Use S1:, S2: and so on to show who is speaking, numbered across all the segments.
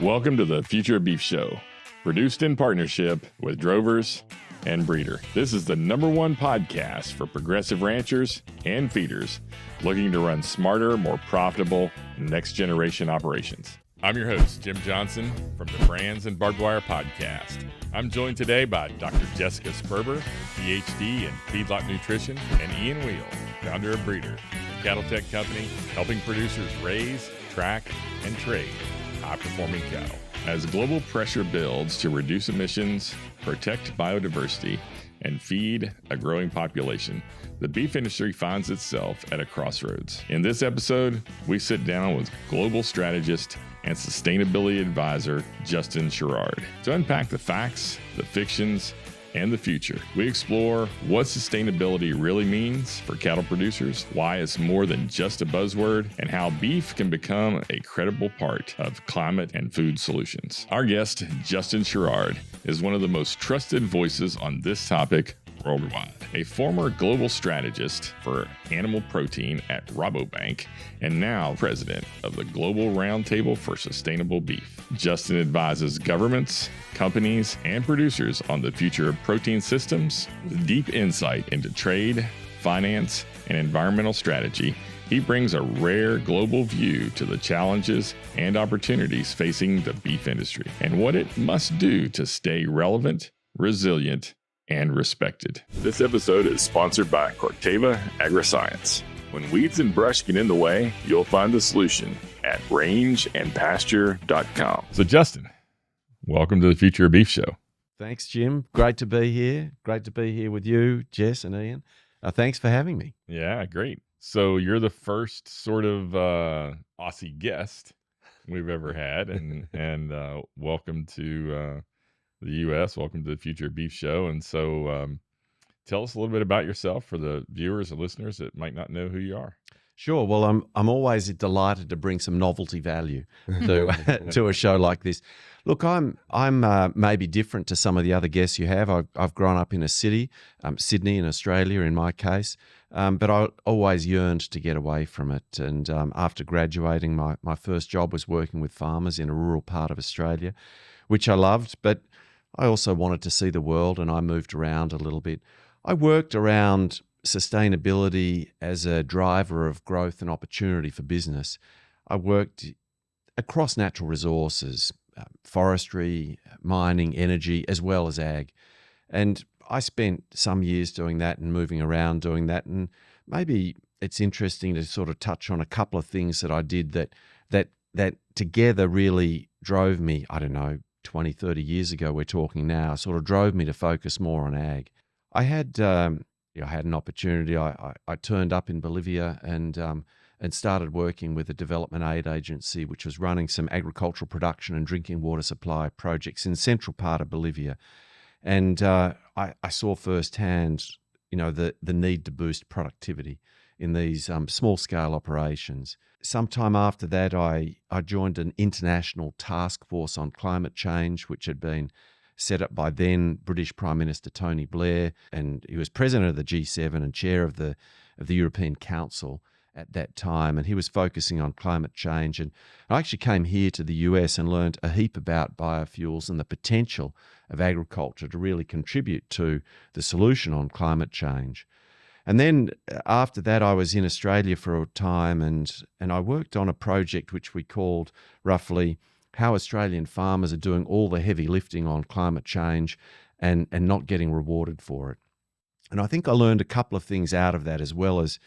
S1: Welcome to the Future of Beef Show, produced in partnership with Drovers and Breeder. This is the #1 podcast for progressive ranchers and feeders looking to run smarter, more profitable, next-generation operations. I'm your host, Jim Johnson, from the Brands and Barbed Wire podcast. I'm joined today by Dr. Jessica Sperber, PhD in feedlot nutrition, and Ian Wheal, founder of Breeder, a cattle tech company helping producers raise, track, and trade high-performing cattle. As global pressure builds to reduce emissions, protect biodiversity, and feed a growing population, the beef industry finds itself at a crossroads. In this episode, we sit down with global strategist and sustainability advisor Justin Sherrard to unpack the facts, the fictions, and the future. We explore what sustainability really means for cattle producers, why it's more than just a buzzword, and how beef can become a credible part of climate and food solutions. Our guest, Justin Sherrard, is one of the most trusted voices on this topic worldwide. A former global strategist for animal protein at Rabobank and now president of the Global Roundtable for Sustainable Beef. Justin advises governments, companies, and producers on the future of protein systems. With deep insight into trade, finance, and environmental strategy, he brings a rare global view to the challenges and opportunities facing the beef industry and what it must do to stay relevant, resilient, and respected. This episode is sponsored by Corteva Agriscience. When weeds and brush get in the way, you'll find the solution at rangeandpasture.com. So Justin, welcome to the Future of Beef Show.
S2: Thanks, Jim. Great to be here. Great to be here with you, Jess and Ian. Thanks for having me.
S1: Yeah, great. So you're the first sort of Aussie guest we've ever had, and welcome to the U.S. Welcome to the Future of Beef Show. And so tell us a little bit about yourself for the viewers and listeners that might not know who you are.
S2: Sure. Well, I'm always delighted to bring some novelty value to a show like this. Look, I'm maybe different to some of the other guests you have. I've grown up in a city, Sydney in Australia in my case, but I always yearned to get away from it. And after graduating, my first job was working with farmers in a rural part of Australia, which I loved, but I also wanted to see the world, and I moved around a little bit. I worked around sustainability as a driver of growth and opportunity for business. I worked across natural resources, forestry, mining, energy, as well as ag. And I spent some years doing that and moving around doing that. And maybe it's interesting to sort of touch on a couple of things that I did that together really drove me, 20, 30 years ago, we're talking now, sort of drove me to focus more on ag. I had an opportunity. I turned up in Bolivia and started working with a development aid agency, which was running some agricultural production and drinking water supply projects in the central part of Bolivia. And I saw firsthand, the need to boost productivity in these small-scale operations. Sometime after that, I joined an international task force on climate change, which had been set up by then British Prime Minister Tony Blair, and he was president of the G7 and chair of the European Council at that time, and he was focusing on climate change. And I actually came here to the US and learned a heap about biofuels and the potential of agriculture to really contribute to the solution on climate change. And then after that, I was in Australia for a time, and I worked on a project which we called roughly how Australian farmers are doing all the heavy lifting on climate change and not getting rewarded for it. And I think I learned a couple of things out of that, as well as,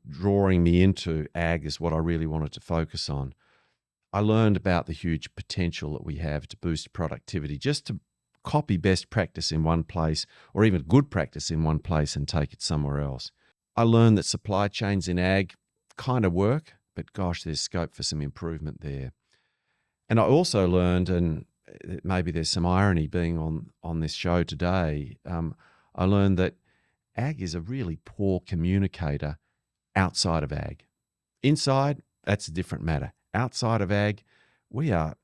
S2: drawing me into ag is what I really wanted to focus on. I learned about the huge potential that we have to boost productivity, just to copy best practice in one place or even good practice in one place and take it somewhere else. I learned that supply chains in ag kind of work, but gosh, there's scope for some improvement there. And I also learned, and maybe there's some irony being on this show today, I learned that ag is a really poor communicator outside of ag. Inside, that's a different matter. Outside of ag, we are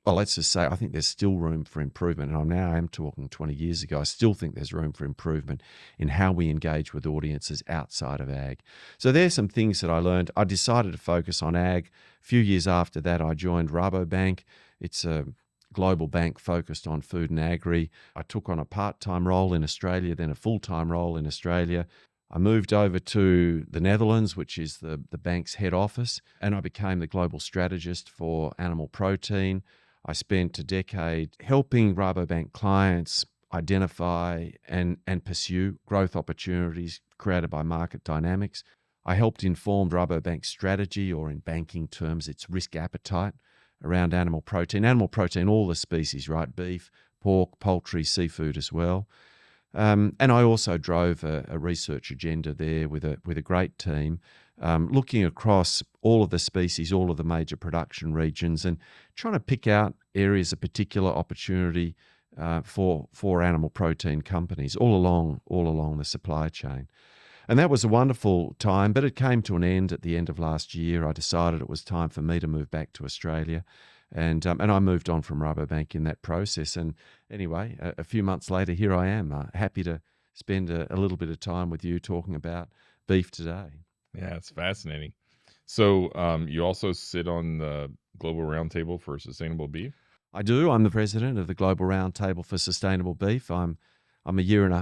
S2: well, let's just say I think there's still room for improvement. And I'm talking 20 years ago. I still think there's room for improvement in how we engage with audiences outside of ag. So there's some things that I learned. I decided to focus on ag. A few years after that, I joined Rabobank. It's a global bank focused on food and agri. I took on a part-time role in Australia, then a full-time role in Australia. I moved over to the Netherlands, which is the bank's head office, and I became the global strategist for animal protein. I spent a decade helping Rabobank clients identify and pursue growth opportunities created by market dynamics. I helped inform Rabobank's strategy, or in banking terms, its risk appetite around animal protein. Animal protein, all the species, right? Beef, pork, poultry, seafood as well. And I also drove a research agenda there with a great team, looking across all of the species, all of the major production regions, and trying to pick out areas of particular opportunity for animal protein companies all along the supply chain. And that was a wonderful time, but it came to an end at the end of last year. I decided it was time for me to move back to Australia, and I moved on from Rabobank in that process. And anyway, a few months later, here I am, happy to spend a little bit of time with you talking about beef today.
S1: Yeah, it's fascinating. So you also sit on the Global Roundtable for Sustainable Beef?
S2: I do. I'm the president of the Global Roundtable for Sustainable Beef. I'm a year and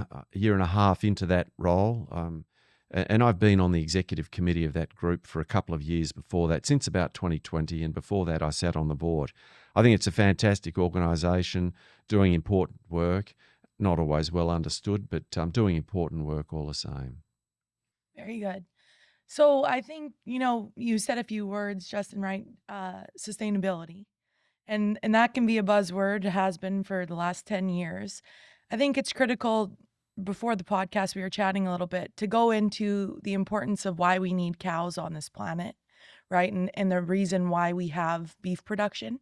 S2: a half into that role. And I've been on the executive committee of that group for a couple of years before that, since about 2020. And before that, I sat on the board. I think it's a fantastic organisation doing important work, not always well understood, but doing important work all the same.
S3: Very good. So I think, you said a few words, Justin, right? Sustainability. And that can be a buzzword, has been for the last 10 years. I think it's critical. Before the podcast, we were chatting a little bit to go into the importance of why we need cows on this planet, right? And the reason why we have beef production,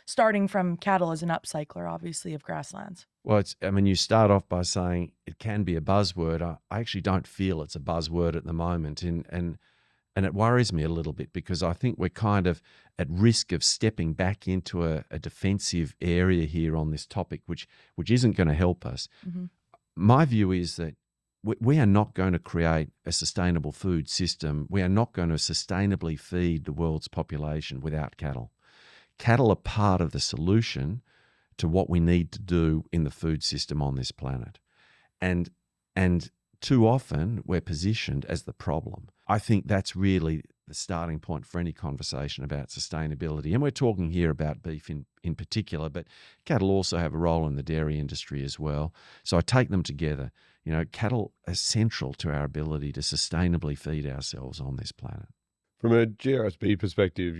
S3: starting from cattle as an upcycler, obviously, of grasslands.
S2: Well, you start off by saying it can be a buzzword. I actually don't feel it's a buzzword at the moment. And it worries me a little bit, because I think we're kind of at risk of stepping back into a defensive area here on this topic, which isn't going to help us.
S3: Mm-hmm.
S2: My view is that we are not going to create a sustainable food system. We are not going to sustainably feed the world's population without cattle. Cattle are part of the solution to what we need to do in the food system on this planet. And too often we're positioned as the problem. I think that's really the starting point for any conversation about sustainability. And we're talking here about beef in particular, but cattle also have a role in the dairy industry as well. So I take them together. Cattle are central to our ability to sustainably feed ourselves on this planet.
S4: From a GRSB perspective,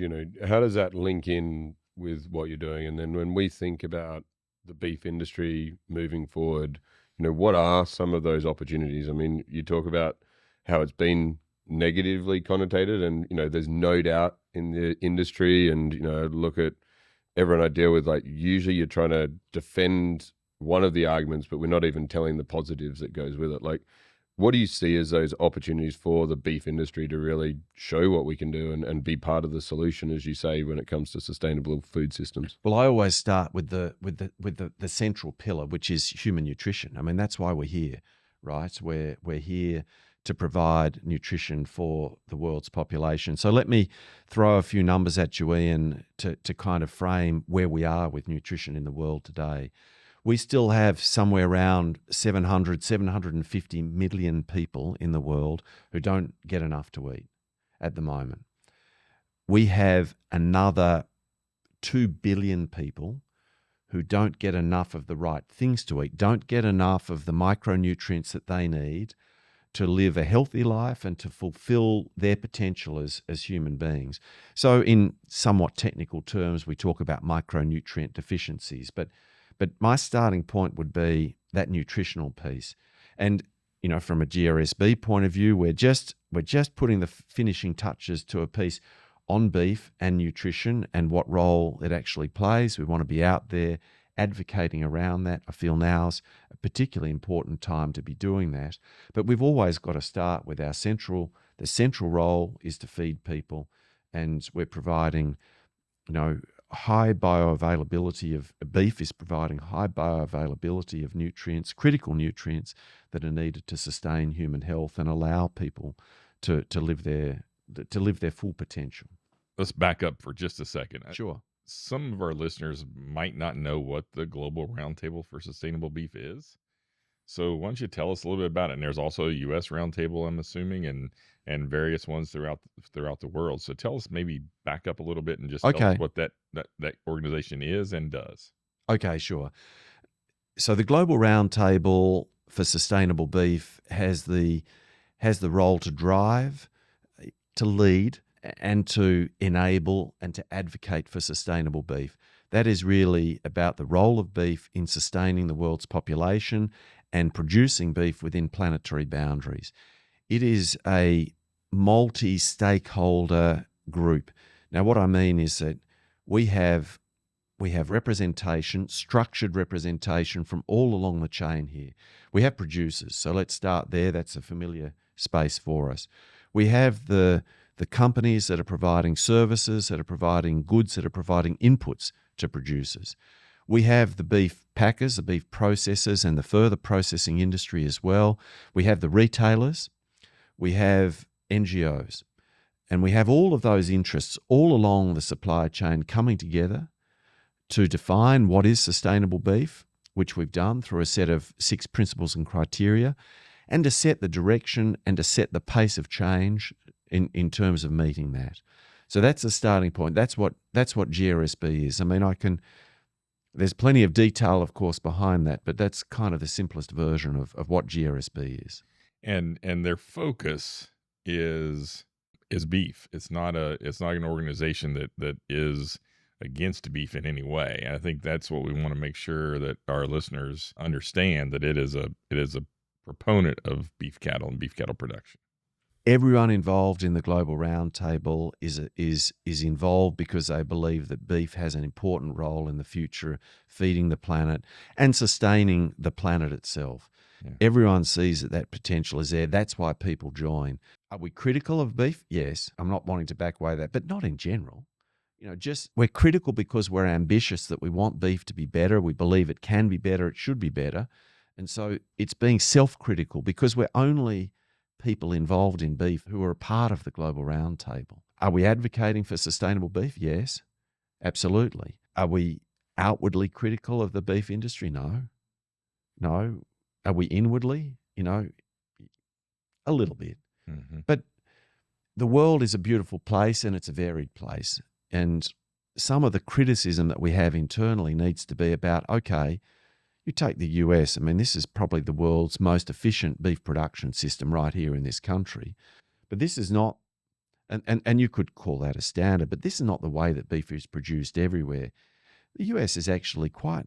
S4: how does that link in with what you're doing? And then when we think about the beef industry moving forward, what are some of those opportunities? I mean, you talk about how it's been negatively connotated, and there's no doubt in the industry, and look at everyone I deal with, like, usually you're trying to defend one of the arguments, but we're not even telling the positives that goes with it. Like, what do you see as those opportunities for the beef industry to really show what we can do and be part of the solution, as you say, when it comes to sustainable food systems?
S2: Well, I always start with the central pillar, which is human nutrition. I mean, that's why we're here, right? We're here to provide nutrition for the world's population. So let me throw a few numbers at you, Ian, to kind of frame where we are with nutrition in the world today. We still have somewhere around 750 million people in the world who don't get enough to eat at the moment. We have another 2 billion people who don't get enough of the right things to eat, don't get enough of the micronutrients that they need to live a healthy life and to fulfill their potential as human beings. So in somewhat technical terms, we talk about micronutrient deficiencies, but my starting point would be that nutritional piece. And, from a GRSB point of view, we're just putting the finishing touches to a piece on beef and nutrition and what role it actually plays. We want to be out there advocating around that. I feel now's a particularly important time to be doing that. But we've always got to start with the central role is to feed people, and we're providing, high bioavailability of beef is providing high bioavailability of nutrients, critical nutrients that are needed to sustain human health and allow people to live their full potential.
S1: Let's back up for just a second.
S2: Sure.
S1: Some of our listeners might not know what the Global Roundtable for Sustainable Beef is. So why don't you tell us a little bit about it? And there's also a U.S. roundtable, I'm assuming, and various ones throughout the world. So tell us, maybe back up a little bit and just tell us what that organization is and does.
S2: Okay, sure. So the Global Roundtable for Sustainable Beef has the role to drive, to lead, and to enable and to advocate for sustainable beef. That is really about the role of beef in sustaining the world's population and producing beef within planetary boundaries. It is a multi-stakeholder group. Now, what I mean is that we have representation, structured representation from all along the chain here. We have producers, so let's start there. That's a familiar space for us. We have the companies that are providing services, that are providing goods, that are providing inputs to producers. We have the beef packers, the beef processors, and the further processing industry as well. We have the retailers. We have NGOs. And we have all of those interests all along the supply chain coming together to define what is sustainable beef, which we've done through a set of 6 principles and criteria, and to set the direction and to set the pace of change in terms of meeting that. So that's the starting point. That's what GRSB is. I mean, there's plenty of detail, of course, behind that, but that's kind of the simplest version of what GRSB is.
S1: And their focus is beef. It's not an organization that is against beef in any way. And I think that's what we want to make sure that our listeners understand, that it is a proponent of beef cattle and beef cattle production.
S2: Everyone involved in the Global Roundtable is involved because they believe that beef has an important role in the future, feeding the planet and sustaining the planet itself. Yeah. Everyone sees that potential is there. That's why people join. Are we critical of beef? Yes. I'm not wanting to back away that, but not in general. We're critical because we're ambitious, that we want beef to be better. We believe it can be better. It should be better. And so it's being self-critical because we're only people involved in beef who are a part of the Global Roundtable. Are we advocating for sustainable beef? Yes, absolutely. Are we outwardly critical of the beef industry? No. Are we inwardly? A little bit. Mm-hmm. But the world is a beautiful place and it's a varied place. And some of the criticism that we have internally needs to be about, okay, you take the US, I mean, this is probably the world's most efficient beef production system right here in this country. But this is not, and you could call that a standard, but this is not the way that beef is produced everywhere. The US is actually quite,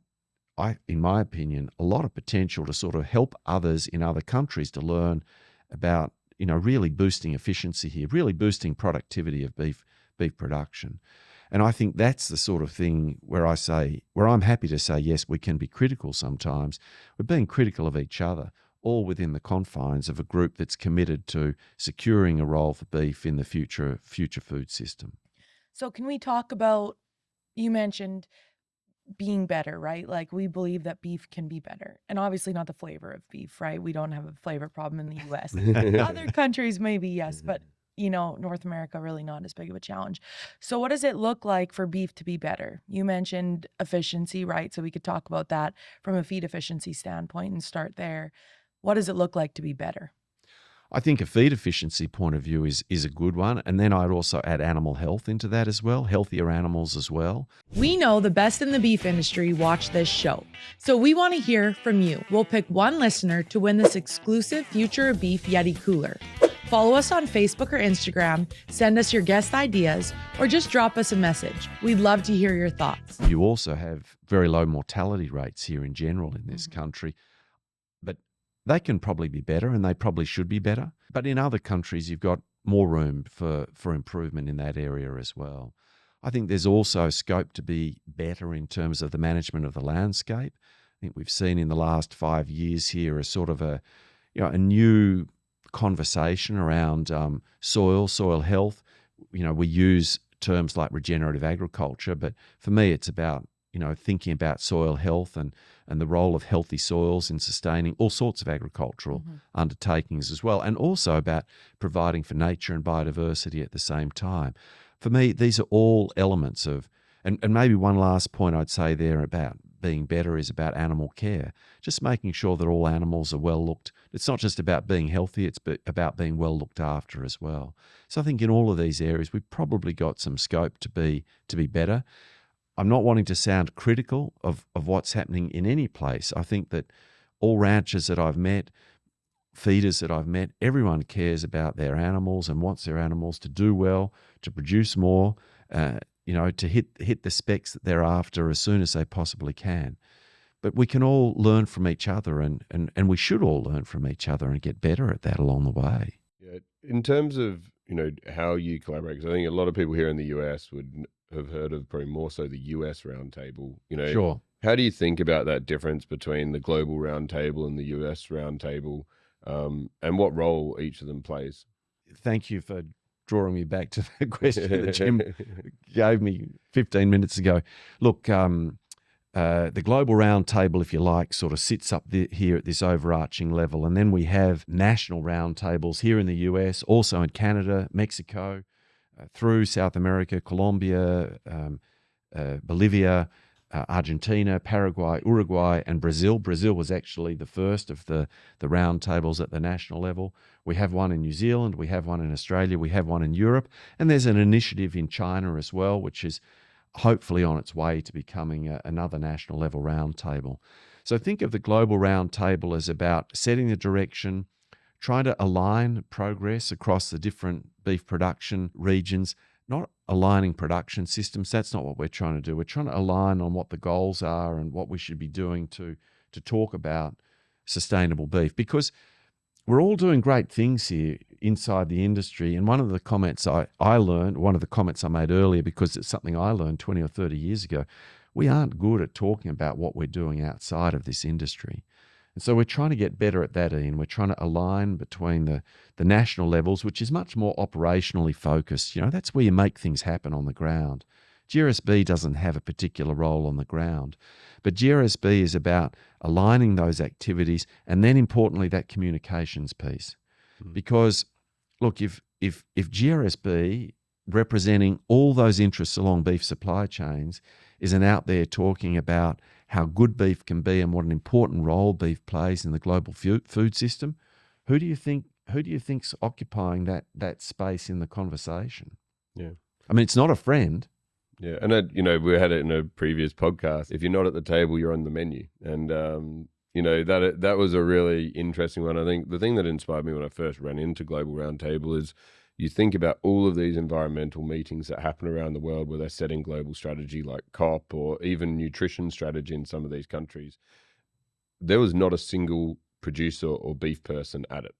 S2: in my opinion, a lot of potential to sort of help others in other countries to learn about, really boosting efficiency here, really boosting productivity of beef production. And I think that's the sort of thing where I'm happy to say, yes, we can be critical sometimes. We're being critical of each other, all within the confines of a group that's committed to securing a role for beef in the future food system.
S3: So can we talk about, you mentioned being better, right? Like, we believe that beef can be better. And obviously not the flavor of beef, right? We don't have a flavor problem in the US. Other countries maybe, yes, but North America really not as big of a challenge. So what does it look like for beef to be better? You mentioned efficiency, right? So we could talk about that from a feed efficiency standpoint and start there. What does it look like to be better?
S2: I think a feed efficiency point of view is a good one. And then I'd also add animal health into that as well, healthier animals as well.
S3: We know the best in the beef industry watch this show. So we want to hear from you. We'll pick one listener to win this exclusive Future of Beef Yeti cooler. Follow us on Facebook or Instagram, send us your guest ideas, or just drop us a message. We'd love to hear your thoughts.
S2: You also have very low mortality rates here in general in this country, but they can probably be better and they probably should be better. But in other countries, you've got more room for improvement in that area as well. I think there's also scope to be better in terms of the management of the landscape. I think we've seen in the last 5 years here a sort of a new conversation around soil health. We use terms like regenerative agriculture, but for me it's about, thinking about soil health and the role of healthy soils in sustaining all sorts of agricultural undertakings as well, and also about providing for nature and biodiversity at the same time. For me, these are all elements of, and maybe one last point I'd say there about being better is about animal care, just making sure that all animals are well looked. It's not just about being healthy, it's about being well looked after as well. So I think in all of these areas, we've probably got some scope to be better. I'm not wanting to sound critical of what's happening in any place. I think that all ranchers that I've met, feeders that I've met, everyone cares about their animals and wants their animals to do well, to produce more, to hit the specs that they're after as soon as they possibly can. But we can all learn from each other, and we should all learn from each other and get better at that along the way.
S4: Yeah. In terms of, how you collaborate, because I think a lot of people here in the US would have heard of probably more so the US Roundtable.
S2: Sure.
S4: How do you think about that difference between the Global Roundtable and the US Roundtable, and what role each of them plays?
S2: Thank you for drawing me back to the question that Jim gave me 15 minutes ago. Look, the Global Roundtable, if you like, sort of sits up here at this overarching level. And then we have national roundtables here in the US, also in Canada, Mexico, through South America, Colombia, Bolivia, Argentina, Paraguay, Uruguay, and Brazil. Brazil was actually the first of the roundtables at the national level. We have one in New Zealand, we have one in Australia, we have one in Europe, and there's an initiative in China as well, which is hopefully on its way to becoming another national level roundtable. So think of the Global Roundtable as about setting the direction, trying to align progress across the different beef production regions, not aligning production systems. That's not what we're trying to do. We're trying to align on what the goals are and what we should be doing to talk about sustainable beef, because we're all doing great things here inside the industry. And one of the comments I learned, one of the comments I made earlier, because it's something I learned 20 or 30 years ago, we aren't good at talking about what we're doing outside of this industry. And so we're trying to get better at that, Ian. We're trying to align between the national levels, which is much more operationally focused. That's where you make things happen on the ground. GRSB doesn't have a particular role on the ground, but GRSB is about aligning those activities and then, importantly, that communications piece. Because, look, if GRSB, representing all those interests along beef supply chains, isn't out there talking about how good beef can be and what an important role beef plays in the global food system, who do you think's occupying that space in the conversation?
S4: Yeah,
S2: I mean, it's not a friend.
S4: Yeah, and we had it in a previous podcast. If you're not at the table, you're on the menu, and that was a really interesting one. I think the thing that inspired me when I first ran into Global Roundtable is you think about all of these environmental meetings that happen around the world where they're setting global strategy like COP or even nutrition strategy in some of these countries. There was not a single producer or beef person at it.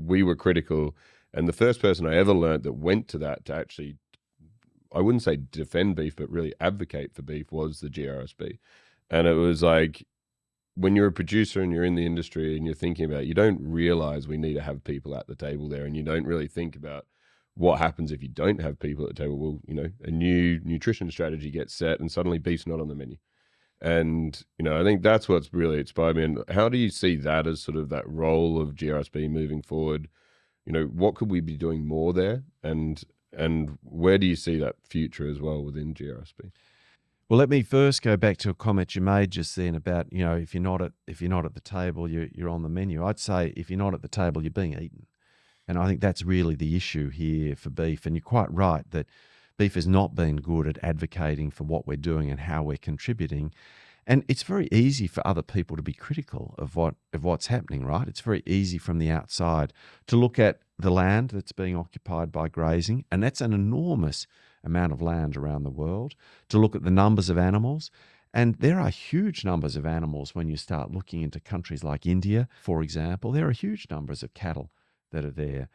S4: We were critical, and the first person I ever learned that went to that to actually, I wouldn't say defend beef, but really advocate for beef was the GRSB. And it was like, when you're a producer and you're in the industry and you're thinking about it, you don't realize we need to have people at the table there, and you don't really think about what happens if you don't have people at the table. Well, a new nutrition strategy gets set and suddenly beef's not on the menu. And, I think that's what's really inspired me. And how do you see that as sort of that role of GRSB moving forward? What could we be doing more there? And where do you see that future as well within GRSB?
S2: Well, let me first go back to a comment you made just then about, if you're not at the table, you're on the menu. I'd say if you're not at the table, you're being eaten. And I think that's really the issue here for beef. And you're quite right that beef has not been good at advocating for what we're doing and how we're contributing. And it's very easy for other people to be critical of what's happening, right? It's very easy from the outside to look at the land that's being occupied by grazing, and that's an enormous amount of land around the world, to look at the numbers of animals. And there are huge numbers of animals when you start looking into countries like India, for example. There are huge numbers of cattle that are there.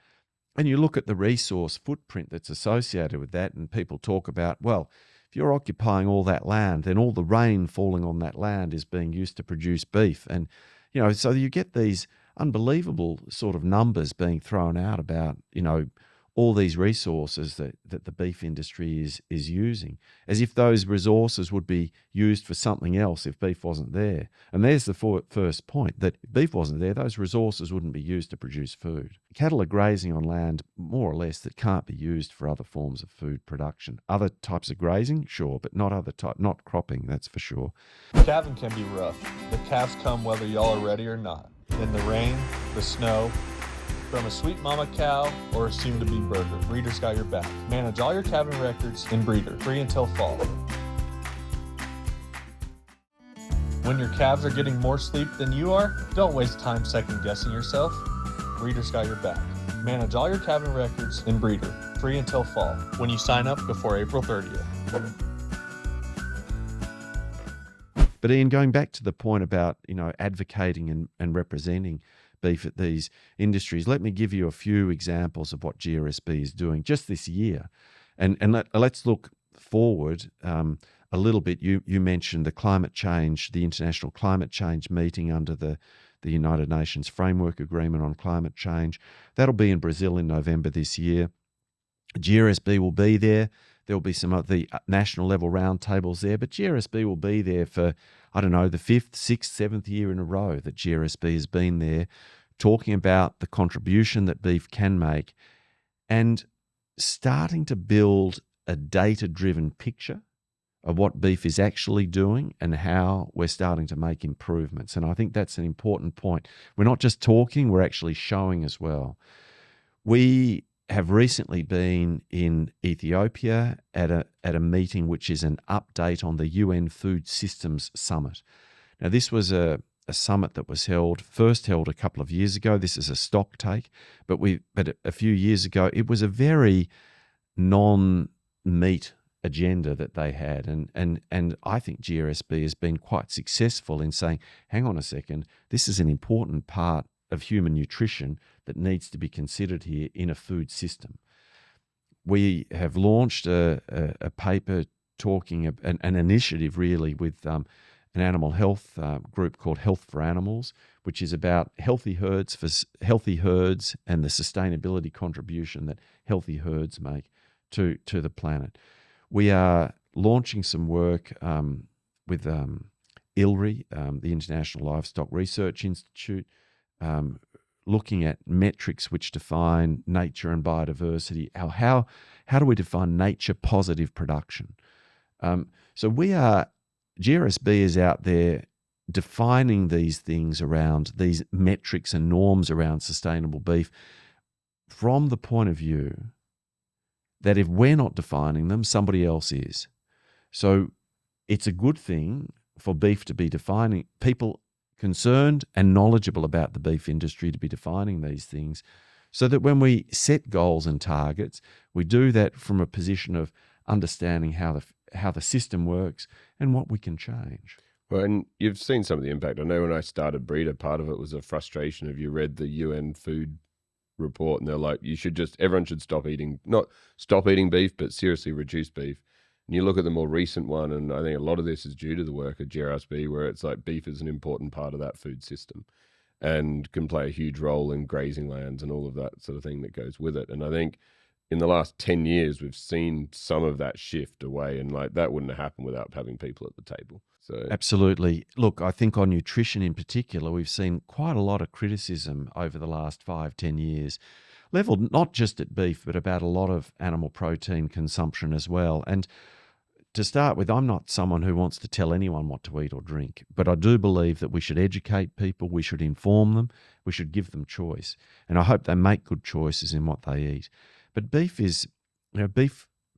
S2: And you look at the resource footprint that's associated with that, and people talk about, well, if you're occupying all that land, then all the rain falling on that land is being used to produce beef. And, so you get these unbelievable sort of numbers being thrown out about, all these resources that the beef industry is using, as if those resources would be used for something else if beef wasn't there. And there's the first point, that if beef wasn't there, those resources wouldn't be used to produce food. Cattle are grazing on land, more or less, that can't be used for other forms of food production. Other types of grazing, sure, but not cropping, that's for sure.
S5: Calving can be rough. The calves come whether y'all are ready or not. In the rain, the snow, from a sweet mama cow or a soon-to-be burger, Breeder's got your back. Manage all your calving records in Breeder, free until fall. When your calves are getting more sleep than you are, don't waste time second-guessing yourself. Breeder's got your back. Manage all your calving records in Breeder, free until fall, when you sign up before April 30th.
S2: But Ian, going back to the point about, advocating and representing beef at these industries, let me give you a few examples of what GRSB is doing just this year. And let's look forward a little bit. You mentioned the International Climate Change meeting under the United Nations Framework Agreement on Climate Change. That'll be in Brazil in November this year. GRSB will be there. There'll be some of the national level roundtables there, but GRSB will be there for, the 5th, 6th, 7th year in a row that GRSB has been there, talking about the contribution that beef can make and starting to build a data-driven picture of what beef is actually doing and how we're starting to make improvements. And I think that's an important point. We're not just talking, we're actually showing as well. We have recently been in Ethiopia at a meeting which is an update on the UN Food Systems Summit. Now, this was a summit that was first held a couple of years ago. This is a stock take, but a few years ago, it was a very non-meat agenda that they had. And I think GRSB has been quite successful in saying, hang on a second, this is an important part of human nutrition that needs to be considered here in a food system. We have launched a paper talking, an initiative really with an animal health group called Health for Animals, which is about healthy herds and the sustainability contribution that healthy herds make to the planet. We are launching some work with ILRI, the International Livestock Research Institute, looking at metrics which define nature and biodiversity. How do we define nature positive production? So GRSB is out there defining these things around these metrics and norms around sustainable beef from the point of view that if we're not defining them, somebody else is. So it's a good thing for beef to be defining, people concerned and knowledgeable about the beef industry to be defining these things, so that when we set goals and targets, we do that from a position of understanding how the system works and what we can change.
S4: Well, and you've seen some of the impact. I know when I started Breeder, part of it was a frustration of you read the UN food report and they're like, everyone should not stop eating beef, but seriously reduce beef. And you look at the more recent one, and I think a lot of this is due to the work of GRSB, where it's like beef is an important part of that food system and can play a huge role in grazing lands and all of that sort of thing that goes with it. And I think in the last 10 years, we've seen some of that shift away, and like that wouldn't have happened without having people at the table. So
S2: absolutely. Look, I think on nutrition in particular, we've seen quite a lot of criticism over the last 5-10 years, leveled not just at beef, but about a lot of animal protein consumption as well. And to start with, I'm not someone who wants to tell anyone what to eat or drink, but I do believe that we should educate people, we should inform them, we should give them choice. And I hope they make good choices in what they eat. But beef is,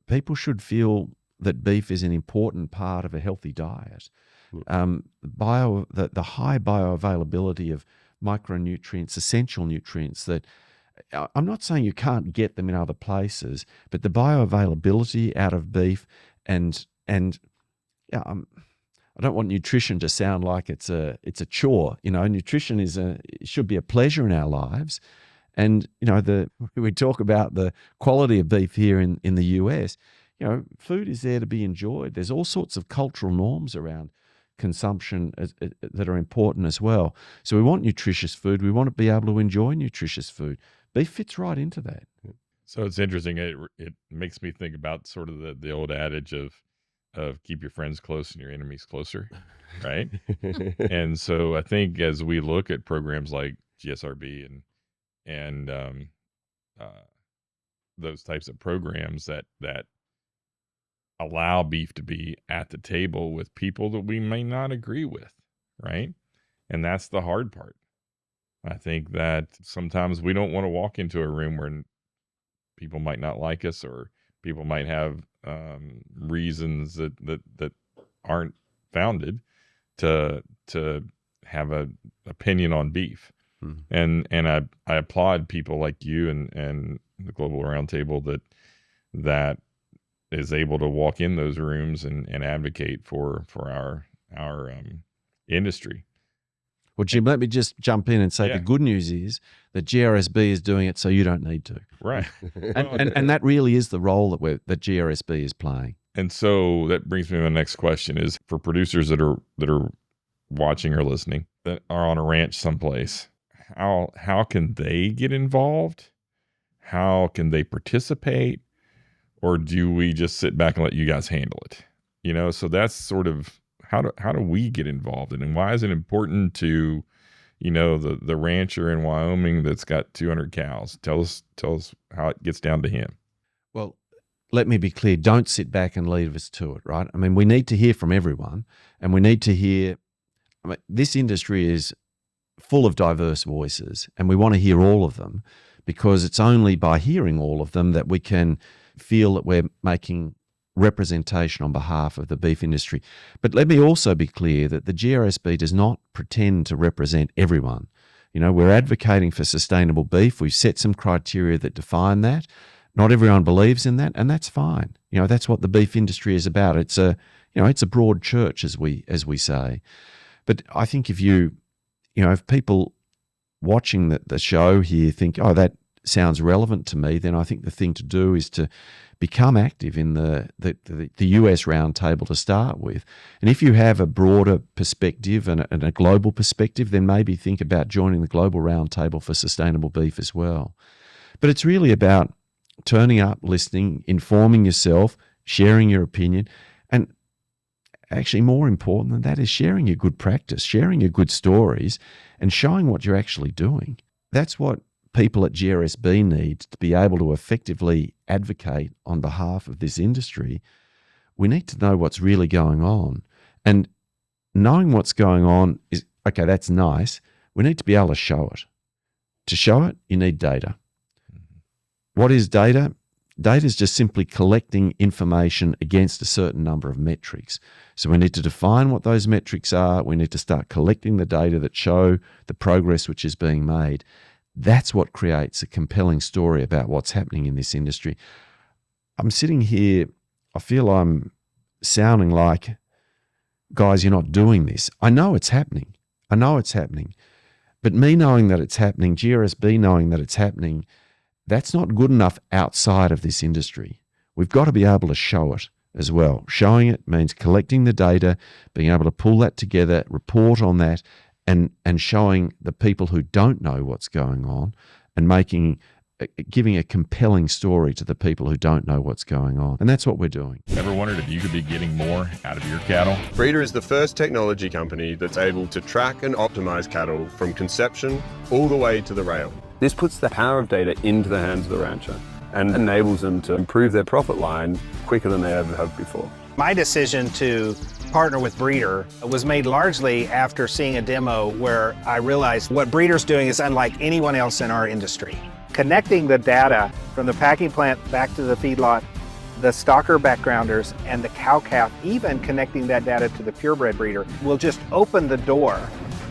S2: people should feel that beef is an important part of a healthy diet. The high bioavailability of micronutrients, essential nutrients that I'm not saying you can't get them in other places, but the bioavailability out of beef and I don't want nutrition to sound like it's a chore. Nutrition it should be a pleasure in our lives. And we talk about the quality of beef here in the US. Food is there to be enjoyed. There's all sorts of cultural norms around consumption that are important as well. So we want nutritious food. We want to be able to enjoy nutritious food. Beef fits right into that.
S1: So it's interesting. It makes me think about sort of the old adage of keep your friends close and your enemies closer, right? And so I think as we look at programs like GSRB and those types of programs that allow beef to be at the table with people that we may not agree with, right? And that's the hard part. I think that sometimes we don't want to walk into a room where people might not like us, or people might have reasons that aren't founded to have an opinion on beef. And I applaud people like you and the Global Roundtable that is able to walk in those rooms and advocate for our industry.
S2: Well, Jim, let me just jump in and say the good news is that GRSB is doing it so you don't need to.
S1: Right.
S2: and that really is the role that GRSB is playing.
S1: And so that brings me to my next question is for producers that are watching or listening that are on a ranch someplace, how can they get involved? How can they participate? Or do we just sit back and let you guys handle it? So that's sort of how do we get involved in it? And why is it important to, the rancher in Wyoming that's got 200 cows? Tell us how it gets down to him.
S2: Well, let me be clear. Don't sit back and leave us to it, right? I mean, we need to hear from everyone, and we need to hear. This industry is full of diverse voices, and we want to hear all of them, because it's only by hearing all of them that we can feel that we're making representation on behalf of the beef industry. But let me also be clear that the GRSB does not pretend to represent everyone. We're advocating for sustainable beef. We've set some criteria that define that. Not everyone believes in that, and that's fine. That's what the beef industry is about. It's a broad church, as we say. But I think if people watching the show here think, oh, that sounds relevant to me, then I think the thing to do is to become active in the US Roundtable to start with. And if you have a broader perspective and a global perspective, then maybe think about joining the Global Roundtable for Sustainable Beef as well. But it's really about turning up, listening, informing yourself, sharing your opinion, and actually more important than that is sharing your good practice, sharing your good stories, and showing what you're actually doing. That's what people at GRSB need to be able to effectively advocate on behalf of this industry. We need to know what's really going on. And knowing what's going on is, okay, that's nice. We need to be able to show it. To show it, you need data. What is data? Data is just simply collecting information against a certain number of metrics. So we need to define what those metrics are. We need to start collecting the data that show the progress which is being made. That's what creates a compelling story about what's happening in this industry. I'm sitting here, I feel I'm sounding like, guys, you're not doing this. I know it's happening. But me knowing that it's happening, GRSB knowing that it's happening, that's not good enough outside of this industry. We've got to be able to show it as well. Showing it means collecting the data, being able to pull that together, report on that, and showing the people who don't know what's going on, and giving a compelling story to the people who don't know what's going on. And that's what we're doing.
S1: Ever wondered if you could be getting more out of your cattle?
S4: Breeder is the first technology company that's able to track and optimize cattle from conception all the way to the rail.
S6: This puts the power of data into the hands of the rancher and enables them to improve their profit line quicker than they ever have before.
S7: My decision to partner with Breeder was made largely after seeing a demo where I realized what Breeder's doing is unlike anyone else in our industry. Connecting the data from the packing plant back to the feedlot, the stocker backgrounders, and the cow-calf, even connecting that data to the purebred breeder, will just open the door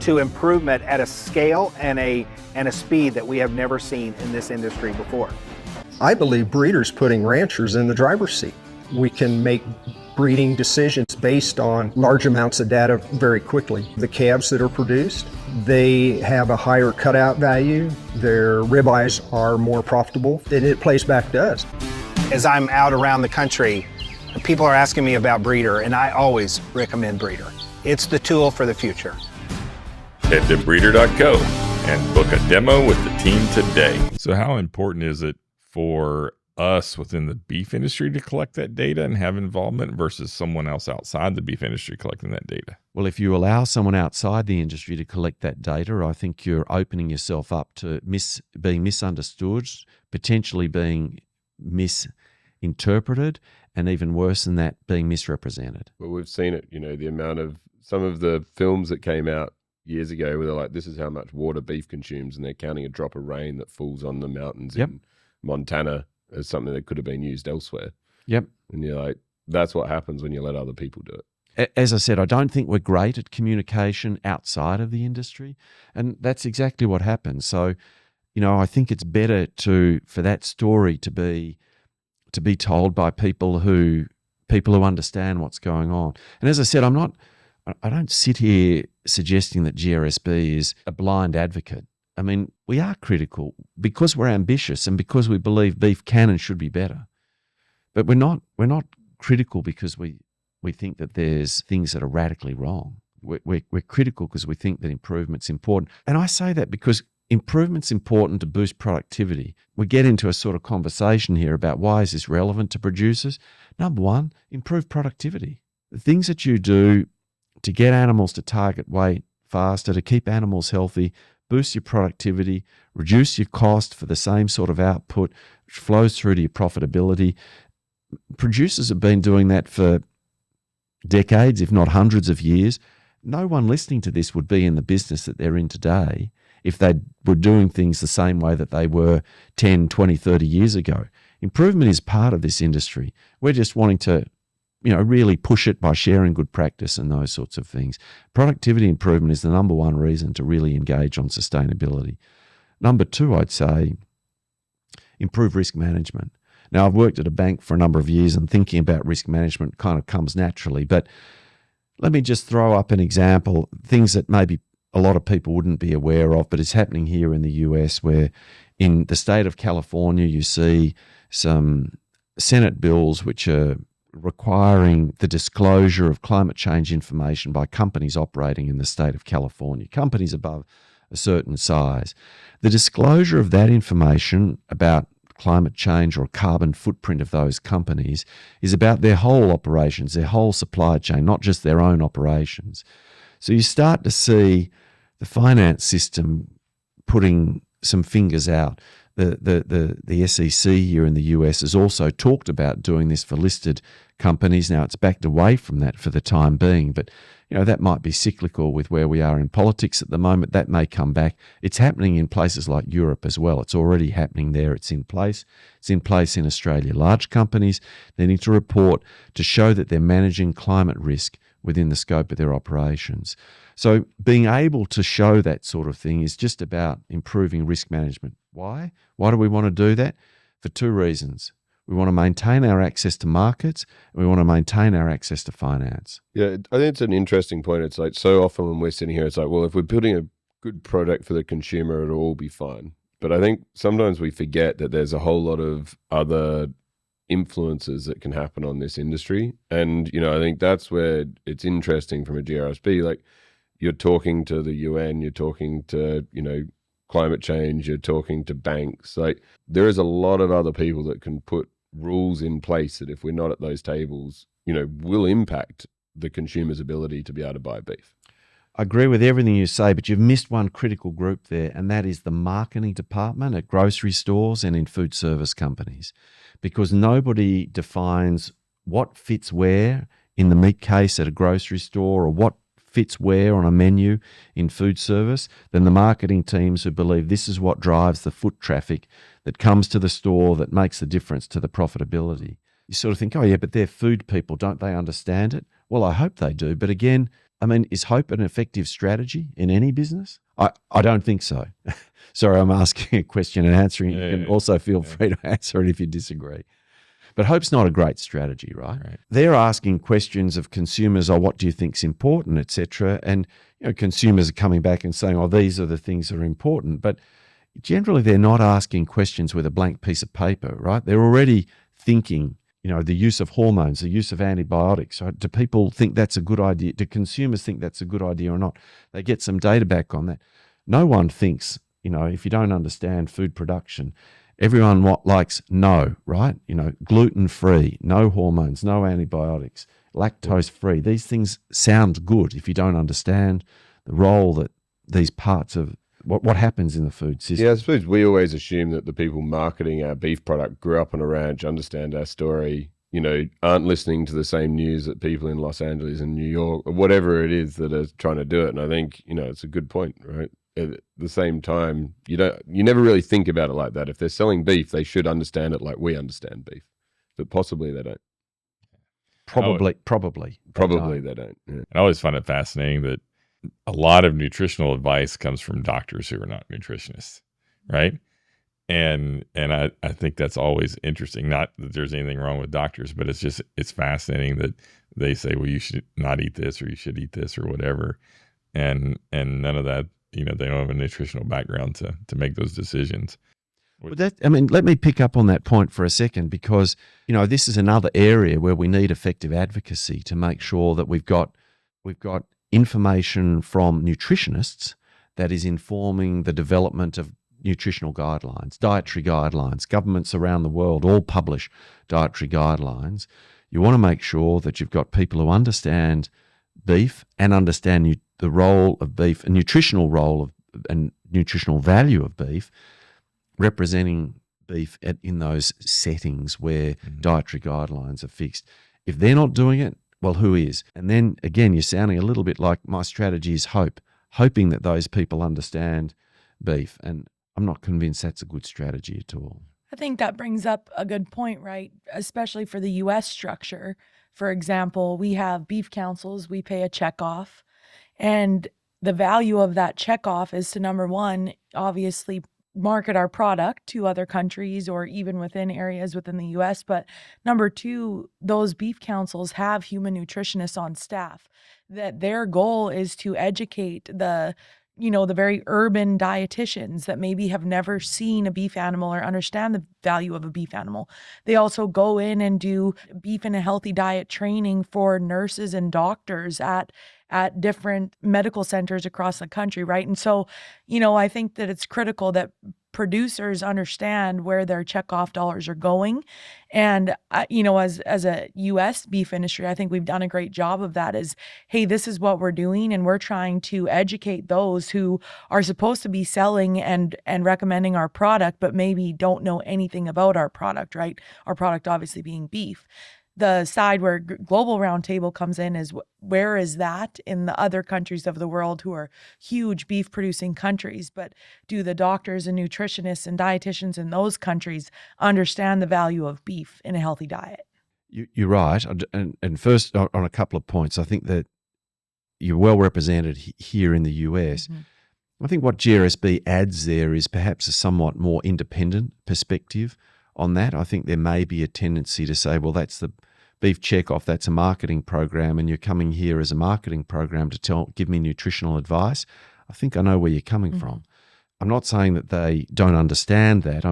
S7: to improvement at a scale and a speed that we have never seen in this industry before.
S8: I believe Breeder's putting ranchers in the driver's seat. We can make breeding decisions based on large amounts of data very quickly. The calves that are produced, they have a higher cutout value, their ribeyes are more profitable, and it plays back to us.
S7: As I'm out around the country, people are asking me about Breeder, and I always recommend Breeder. It's the tool for the future.
S1: Head to breeder.co and book a demo with the team today. So how important is it for us within the beef industry to collect that data and have involvement versus someone else outside the beef industry collecting that data?
S2: Well, if you allow someone outside the industry to collect that data, I think you're opening yourself up to being misunderstood, potentially being misinterpreted, and even worse than that, being misrepresented.
S4: Well, we've seen it, the amount of some of the films that came out years ago where they're like, this is how much water beef consumes, and they're counting a drop of rain that falls on the mountains in Montana as something that could have been used elsewhere.
S2: Yep.
S4: And you're like, that's what happens when you let other people do it.
S2: As I said, I don't think we're great at communication outside of the industry, and that's exactly what happens. So, I think it's better for that story to be told by people who understand what's going on. And as I said, I don't sit here suggesting that GRSB is a blind advocate. I mean, we are critical because we're ambitious and because we believe beef can and should be better. But we're not critical because we think that there's things that are radically wrong. We're critical because we think that improvement's important. And I say that because improvement's important to boost productivity. We get into a sort of conversation here about why is this relevant to producers. Number one, improve productivity. The things that you do to get animals to target weight faster, to keep animals healthy, boost your productivity, reduce your cost for the same sort of output, which flows through to your profitability. Producers have been doing that for decades, if not hundreds of years. No one listening to this would be in the business that they're in today if they were doing things the same way that they were 10, 20, 30 years ago. Improvement is part of this industry. We're just wanting to really push it by sharing good practice and those sorts of things. Productivity improvement is the number one reason to really engage on sustainability. Number two, I'd say, improve risk management. Now, I've worked at a bank for a number of years and thinking about risk management kind of comes naturally, but let me just throw up an example, things that maybe a lot of people wouldn't be aware of, but it's happening here in the US, where in the state of California, you see some Senate bills which are requiring the disclosure of climate change information by companies operating in the state of California, companies above a certain size. The disclosure of that information about climate change or carbon footprint of those companies is about their whole operations, their whole supply chain, not just their own operations. So you start to see the finance system putting some fingers out. The SEC here in the US has also talked about doing this for listed companies. Now it's backed away from that for the time being, but that might be cyclical with where we are in politics at the moment. That may come back. It's happening in places like Europe as well. It's already happening there. It's in place. It's in place in Australia. Large companies, they need to report to show that they're managing climate risk within the scope of their operations. So being able to show that sort of thing is just about improving risk management. Why? Why do we want to do that? For two reasons. We want to maintain our access to markets, and we want to maintain our access to finance.
S4: Yeah, I think it's an interesting point. It's like so often when we're sitting here, it's like, well, if we're building a good product for the consumer, it'll all be fine. But I think sometimes we forget that there's a whole lot of other influences that can happen on this industry. And, I think that's where it's interesting from a GRSB. Like, you're talking to the UN, you're talking to, climate change, you're talking to banks. Like, there is a lot of other people that can put rules in place that if we're not at those tables, will impact the consumer's ability to be able to buy beef.
S2: I agree with everything you say, but you've missed one critical group there, and that is the marketing department at grocery stores and in food service companies, because nobody defines what fits where in the meat case at a grocery store or what fits where on a menu in food service than the marketing teams who believe this is what drives the foot traffic that comes to the store that makes the difference to the profitability. You sort of think, oh yeah, but they're food people, don't they understand it? Well, I hope they do. But again, is hope an effective strategy in any business? I don't think so. Sorry, I'm asking a question and answering. You can also feel free to answer it if you disagree. But hope's not a great strategy, right? They're asking questions of consumers, what do you think's important, et cetera. And consumers are coming back and saying, these are the things that are important. But generally, they're not asking questions with a blank piece of paper, right? They're already thinking, the use of hormones, the use of antibiotics. Right? Do people think that's a good idea? Do consumers think that's a good idea or not? They get some data back on that. No one thinks, if you don't understand food production Everyone likes no, right? Gluten-free, no hormones, no antibiotics, lactose-free. These things sound good if you don't understand the role that these parts of what happens in the food system.
S4: Yeah, I suppose we always assume that the people marketing our beef product grew up on a ranch, understand our story, aren't listening to the same news that people in Los Angeles and New York or whatever it is that are trying to do it. And I think, it's a good point, right? At the same time, you never really think about it like that. If they're selling beef, they should understand it like we understand beef, but possibly they don't.
S2: Probably
S4: They don't. Yeah.
S1: I always find it fascinating that a lot of nutritional advice comes from doctors who are not nutritionists, right? And I think that's always interesting. Not that there's anything wrong with doctors, but it's fascinating that they say, well, you should not eat this or you should eat this or whatever. And none of that, they don't have a nutritional background to make those decisions.
S2: But let me pick up on that point for a second, because, this is another area where we need effective advocacy to make sure that we've got information from nutritionists that is informing the development of nutritional guidelines, dietary guidelines. Governments around the world all publish dietary guidelines. You want to make sure that you've got people who understand beef and understand the role of beef, a nutritional role and nutritional value of beef, representing beef in those settings where dietary guidelines are fixed. If they're not doing it, well, who is? And then again, you're sounding a little bit like my strategy is hoping that those people understand beef. And I'm not convinced that's a good strategy at all.
S3: I think that brings up a good point, right? Especially for the U.S. structure. For example, we have beef councils, we pay a checkoff, and the value of that checkoff is to, number one, obviously market our product to other countries or even within areas within the U.S. But number two, those beef councils have human nutritionists on staff, that their goal is to educate the very urban dietitians that maybe have never seen a beef animal or understand the value of a beef animal. They also go in and do beef in a healthy diet training for nurses and doctors at different medical centers across the country, right? And so, I think that it's critical that producers understand where their checkoff dollars are going. And, as a U.S. beef industry, I think we've done a great job of that is, hey, this is what we're doing. And we're trying to educate those who are supposed to be selling and recommending our product, but maybe don't know anything about our product, right? Our product obviously being beef. The side where Global Roundtable comes in is where is that in the other countries of the world who are huge beef producing countries, but do the doctors and nutritionists and dietitians in those countries understand the value of beef in a healthy diet?
S2: You're right. And first, on a couple of points, I think that you're well represented here in the US. Mm-hmm. I think what GRSB adds there is perhaps a somewhat more independent perspective on that. I think there may be a tendency to say, well, that's the beef checkoff, that's a marketing program, and you're coming here as a marketing program to give me nutritional advice. I think I know where you're coming from. I'm not saying that they don't understand that.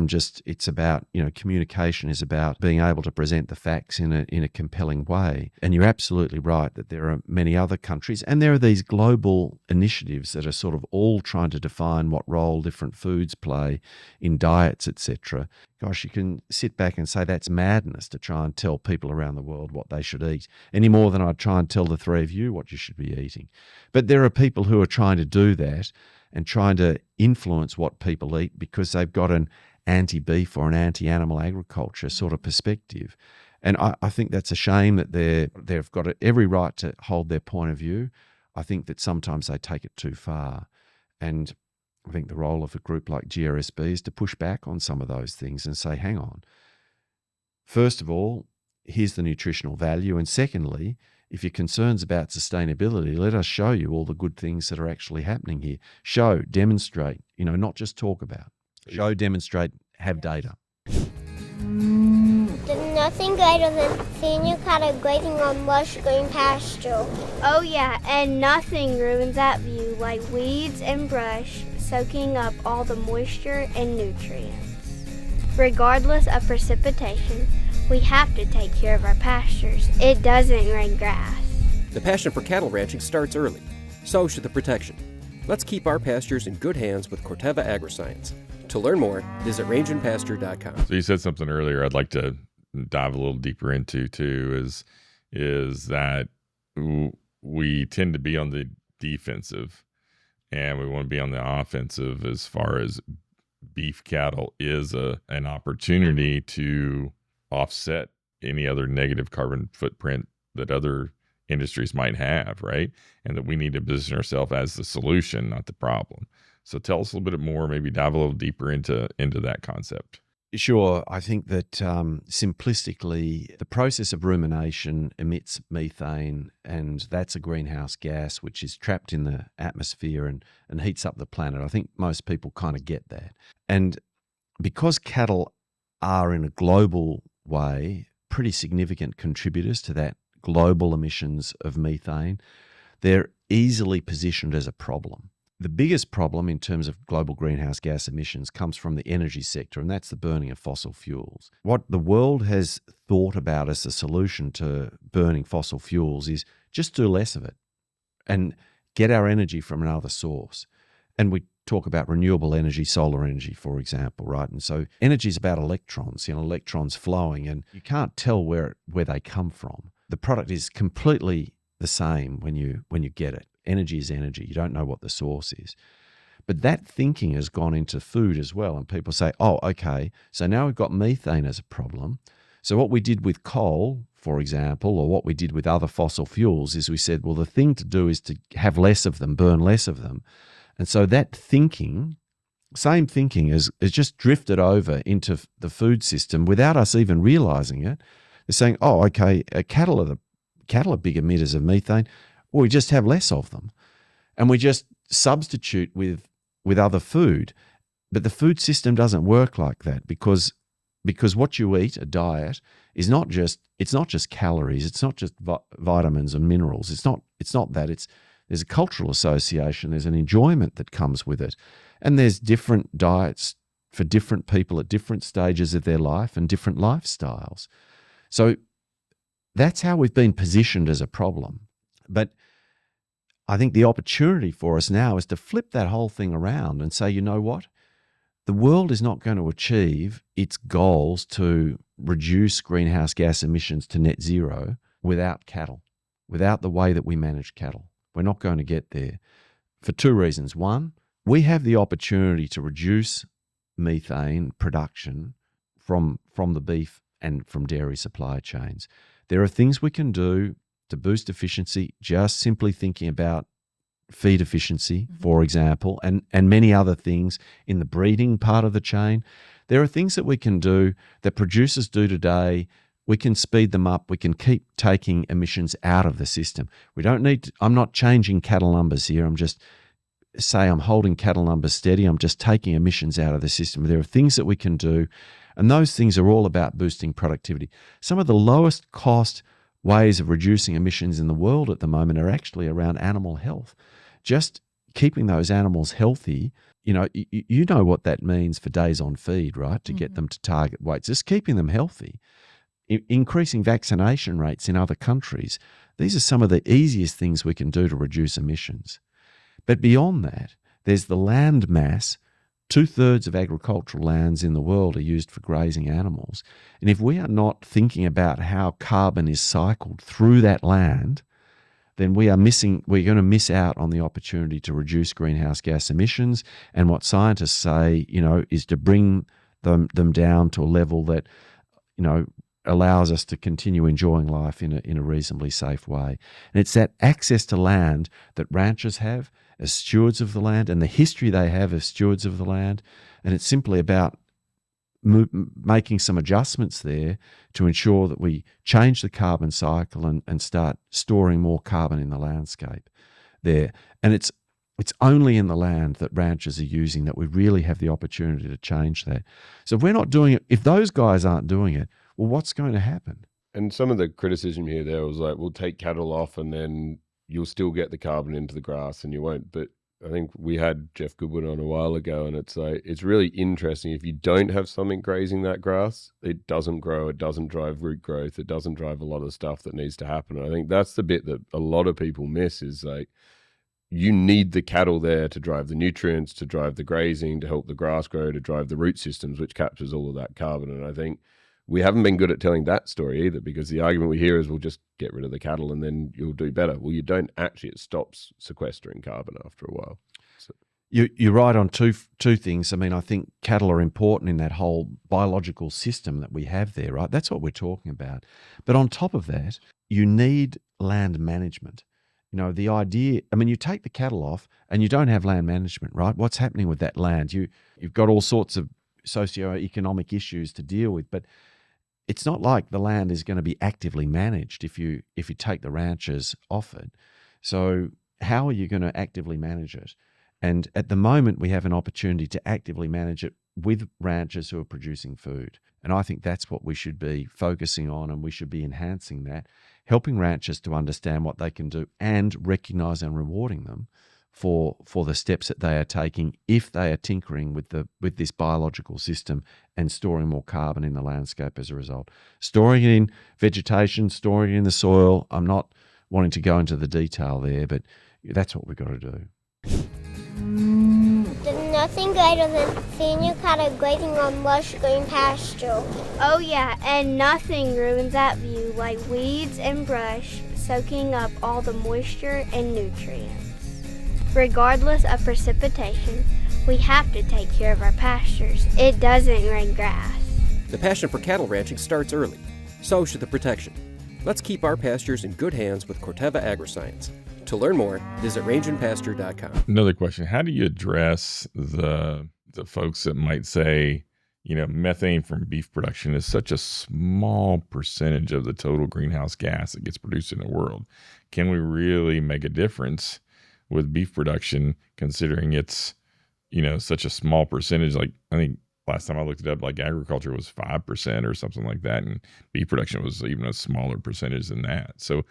S2: It's about, communication is about being able to present the facts in a compelling way. And you're absolutely right that there are many other countries, and there are these global initiatives that are sort of all trying to define what role different foods play in diets, etc. Gosh, you can sit back and say that's madness to try and tell people around the world what they should eat, any more than I'd try and tell the three of you what you should be eating. But there are people who are trying to do that and trying to influence what people eat because they've got an anti-beef or an anti-animal agriculture sort of perspective. And I think that's a shame that they've got every right to hold their point of view. I think that sometimes they take it too far. And I think the role of a group like GRSB is to push back on some of those things and say, hang on. First of all, here's the nutritional value. And secondly, if you're concerned about sustainability, let us show you all the good things that are actually happening here. Show, demonstrate, not just talk about. Show, demonstrate, have data.
S9: There's nothing greater than seeing your cattle grazing on lush green pasture.
S10: Oh yeah, and nothing ruins that view like weeds and brush soaking up all the moisture and nutrients. Regardless of precipitation, we have to take care of our pastures. It doesn't rain grass.
S11: The passion for cattle ranching starts early. So should the protection. Let's keep our pastures in good hands with Corteva Agriscience. To learn more, visit rangeandpasture.com.
S1: So you said something earlier I'd like to dive a little deeper into too, is that we tend to be on the defensive and we want to be on the offensive as far as beef cattle is an opportunity to offset any other negative carbon footprint that other industries might have, right? And that we need to position ourselves as the solution, not the problem. So tell us a little bit more, maybe dive a little deeper into that concept.
S2: Sure. I think that simplistically, the process of rumination emits methane, and that's a greenhouse gas which is trapped in the atmosphere and heats up the planet. I think most people kind of get that. And because cattle are in a global way pretty significant contributors to that global emissions of methane, they're easily positioned as a problem. The biggest problem in terms of global greenhouse gas emissions comes from the energy sector, and that's the burning of fossil fuels. What the world has thought about as a solution to burning fossil fuels is just do less of it and get our energy from another source. And we talk about renewable energy, solar energy, for example, right? And so energy is about electrons, electrons flowing, and you can't tell where they come from. The product is completely the same when you get it. Energy is energy. You don't know what the source is. But that thinking has gone into food as well. And people say, oh, okay, so now we've got methane as a problem. So what we did with coal, for example, or what we did with other fossil fuels is we said, well, the thing to do is to have less of them, burn less of them. And so that thinking, same thinking has just drifted over into the food system without us even realizing it. They're saying, oh, okay, cattle are big emitters of methane. Well, we just have less of them, and we just substitute with other food. But the food system doesn't work like that because what you eat, a diet, is not just calories. It's not just vitamins and minerals. It's not that. There's a cultural association. There's an enjoyment that comes with it, and there's different diets for different people at different stages of their life and different lifestyles. So that's how we've been positioned as a problem. But I think the opportunity for us now is to flip that whole thing around and say, you know what? The world is not going to achieve its goals to reduce greenhouse gas emissions to net zero without cattle, without the way that we manage cattle. We're not going to get there for two reasons. One, we have the opportunity to reduce methane production from the beef and from dairy supply chains. There are things we can do to boost efficiency, just simply thinking about feed efficiency, for example, and many other things in the breeding part of the chain. There are things that we can do that producers do today. We can speed them up. We can keep taking emissions out of the system. We don't need to, I'm not changing cattle numbers here. I'm holding cattle numbers steady. I'm just taking emissions out of the system. There are things that we can do, and those things are all about boosting productivity. Some of the lowest cost ways of reducing emissions in the world at the moment are actually around animal health. Just keeping those animals healthy, you know what that means for days on feed, right? To get them to target weights, just keeping them healthy, increasing vaccination rates in other countries. These are some of the easiest things we can do to reduce emissions. But beyond that, there's the land mass. 2/3 of agricultural lands in the world are used for grazing animals. And if we are not thinking about how carbon is cycled through that land, then we're going to miss out on the opportunity to reduce greenhouse gas emissions. And what scientists say, is to bring them down to a level that, allows us to continue enjoying life in a reasonably safe way. And it's that access to land that ranchers have as stewards of the land and the history they have as stewards of the land. And it's simply about making some adjustments there to ensure that we change the carbon cycle and start storing more carbon in the landscape there. And it's only in the land that ranchers are using that we really have the opportunity to change that. So if we're not doing it, if those guys aren't doing it, well, what's going to happen?
S4: And some of the criticism here there was like, we'll take cattle off and then you'll still get the carbon into the grass and you won't. But I think we had Jeff Goodwin on a while ago, and it's like, it's really interesting. If you don't have something grazing that grass, it doesn't grow, it doesn't drive root growth, it doesn't drive a lot of stuff that needs to happen. And I think that's the bit that a lot of people miss is like, you need the cattle there to drive the nutrients, to drive the grazing, to help the grass grow, to drive the root systems, which captures all of that carbon. And I think we haven't been good at telling that story either, because the argument we hear is, we'll just get rid of the cattle and then you'll do better. Well, you don't actually. It stops sequestering carbon after a while. So.
S2: You're right on two things. I mean, I think cattle are important in that whole biological system that we have there, right? That's what we're talking about. But on top of that, you need land management. You know, the idea, I mean, you take the cattle off and you don't have land management, right? What's happening with that land? You've got all sorts of socio-economic issues to deal with, but it's not like the land is going to be actively managed if you take the ranchers off it. So how are you going to actively manage it? And at the moment, we have an opportunity to actively manage it with ranchers who are producing food. And I think that's what we should be focusing on, and we should be enhancing that, helping ranchers to understand what they can do and recognise and rewarding them for the steps that they are taking if they are tinkering with this biological system and storing more carbon in the landscape as a result. Storing it in vegetation, storing it in the soil. I'm not wanting to go into the detail there, but that's what we've got to do.
S9: There's nothing greater than seeing your cattle grazing on lush green pasture.
S10: Oh yeah, and nothing ruins that view like weeds and brush soaking up all the moisture and nutrients. Regardless of precipitation, we have to take care of our pastures. It doesn't rain grass.
S11: The passion for cattle ranching starts early. So should the protection. Let's keep our pastures in good hands with Corteva Agriscience. To learn more, visit rangeandpasture.com.
S1: Another question: how do you address the folks that might say, you know, methane from beef production is such a small percentage of the total greenhouse gas that gets produced in the world? Can we really make a difference with beef production, considering it's, you know, such a small percentage? Like, I think last time I looked it up, like agriculture was 5% or something like that, and beef production was even a smaller percentage than that. So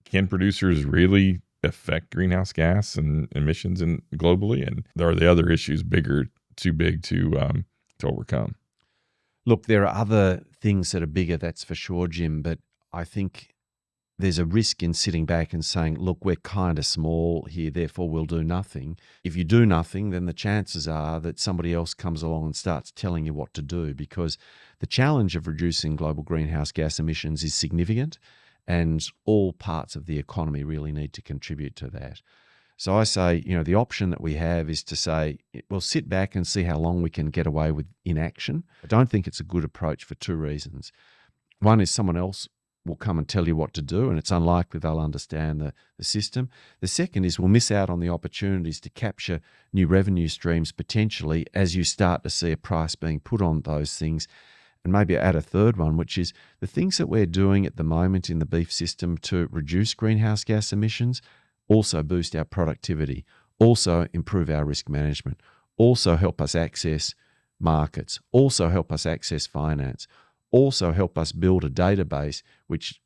S1: can producers really affect greenhouse gas and emissions globally? And are the other issues too big to overcome?
S2: Look, there are other things that are bigger, that's for sure, Jim, but I think there's a risk in sitting back and saying, look, we're kind of small here, therefore we'll do nothing. If you do nothing, then the chances are that somebody else comes along and starts telling you what to do, because the challenge of reducing global greenhouse gas emissions is significant, and all parts of the economy really need to contribute to that. So I say, you know, the option that we have is to say, well, sit back and see how long we can get away with inaction. I don't think it's a good approach for two reasons. One is someone else will come and tell you what to do, and it's unlikely they'll understand the system. The second is we'll miss out on the opportunities to capture new revenue streams potentially as you start to see a price being put on those things. And maybe add a third one, which is the things that we're doing at the moment in the beef system to reduce greenhouse gas emissions also boost our productivity, also improve our risk management, also help us access markets, also help us access finance, also help us build a database which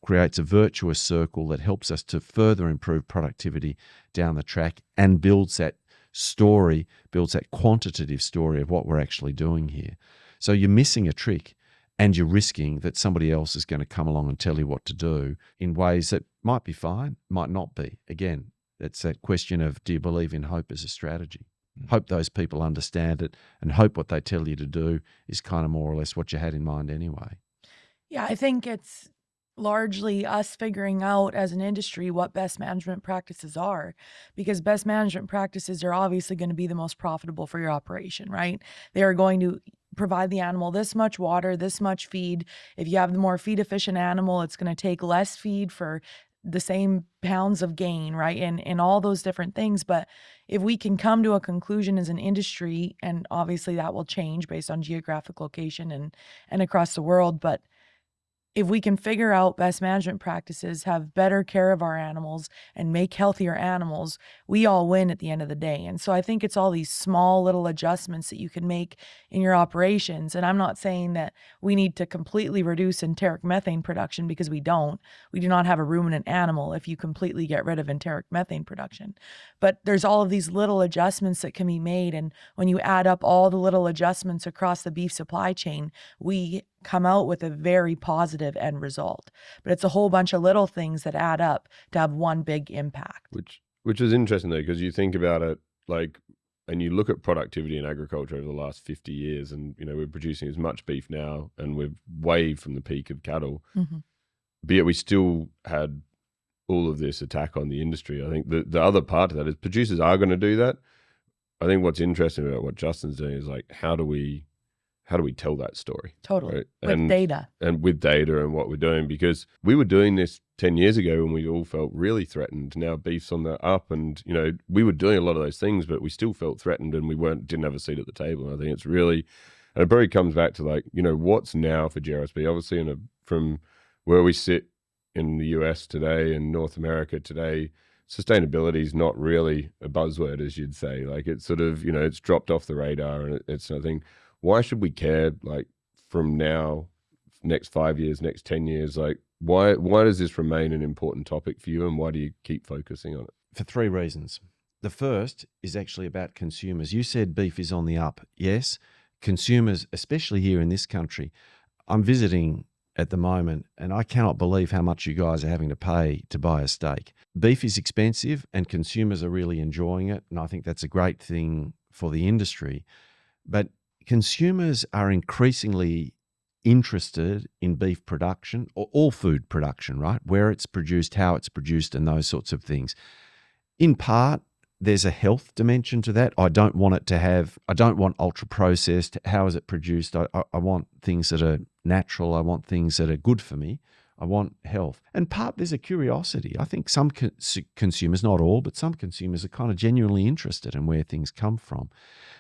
S2: creates a virtuous circle that helps us to further improve productivity down the track and builds that quantitative story of what we're actually doing here. So you're missing a trick, and you're risking that somebody else is going to come along and tell you what to do in ways that might be fine, might not be. Again, it's that question of, do you believe in hope as a strategy? Hope those people understand it, and hope what they tell you to do is kind of more or less what you had in mind anyway.
S3: Yeah, I think it's largely us figuring out as an industry what best management practices are, because best management practices are obviously going to be the most profitable for your operation, right? They are going to provide the animal this much water, this much feed. If you have the more feed efficient animal, it's going to take less feed for the same pounds of gain, right? And all those different things. But if we can come to a conclusion as an industry, and obviously that will change based on geographic location and across the world, but if we can figure out best management practices, have better care of our animals, and make healthier animals, we all win at the end of the day. And so I think it's all these small little adjustments that you can make in your operations. And I'm not saying that we need to completely reduce enteric methane production, because we don't. We do not have a ruminant animal if you completely get rid of enteric methane production. But there's all of these little adjustments that can be made. And when you add up all the little adjustments across the beef supply chain, we come out with a very positive end result. But it's a whole bunch of little things that add up to have one big impact.
S4: Which Which is interesting though, because you think about it, like, and you look at productivity in agriculture over the last 50 years, and we're producing as much beef now, and we're way from the peak of cattle.
S3: Mm-hmm.
S4: But yet we still had all of this attack on the industry. I think the other part of that is producers are going to do that. I think what's interesting about what Justin's doing is like, how do we tell that story?
S3: Totally.
S4: Right?
S3: With data.
S4: And with data and what we're doing, because we were doing this 10 years ago when we all felt really threatened. Now beef's on the up, and we were doing a lot of those things, but we still felt threatened, and we didn't have a seat at the table. And I think it's really, and it probably comes back to like, what's now for GRSB? Obviously from where we sit in the US today and North America today, sustainability is not really a buzzword, as you'd say. Like, it's sort of, it's dropped off the radar, and it's nothing. Why should we care, like, from now, next 5 years, next 10 years? Like, why does this remain an important topic for you, and why do you keep focusing on it?
S2: For 3 reasons. The first is actually about consumers. You said beef is on the up. Yes, consumers, especially here in this country. I'm visiting at the moment, and I cannot believe how much you guys are having to pay to buy a steak. Beef is expensive, and consumers are really enjoying it, and I think that's a great thing for the industry. But consumers are increasingly interested in beef production, or all food production, right? Where it's produced, how it's produced, and those sorts of things. In part, there's a health dimension to that. I don't want ultra processed. How is it produced? I want things that are natural. I want things that are good for me. I want health. And part, there's a curiosity. I think some consumers, not all, but some consumers are kind of genuinely interested in where things come from.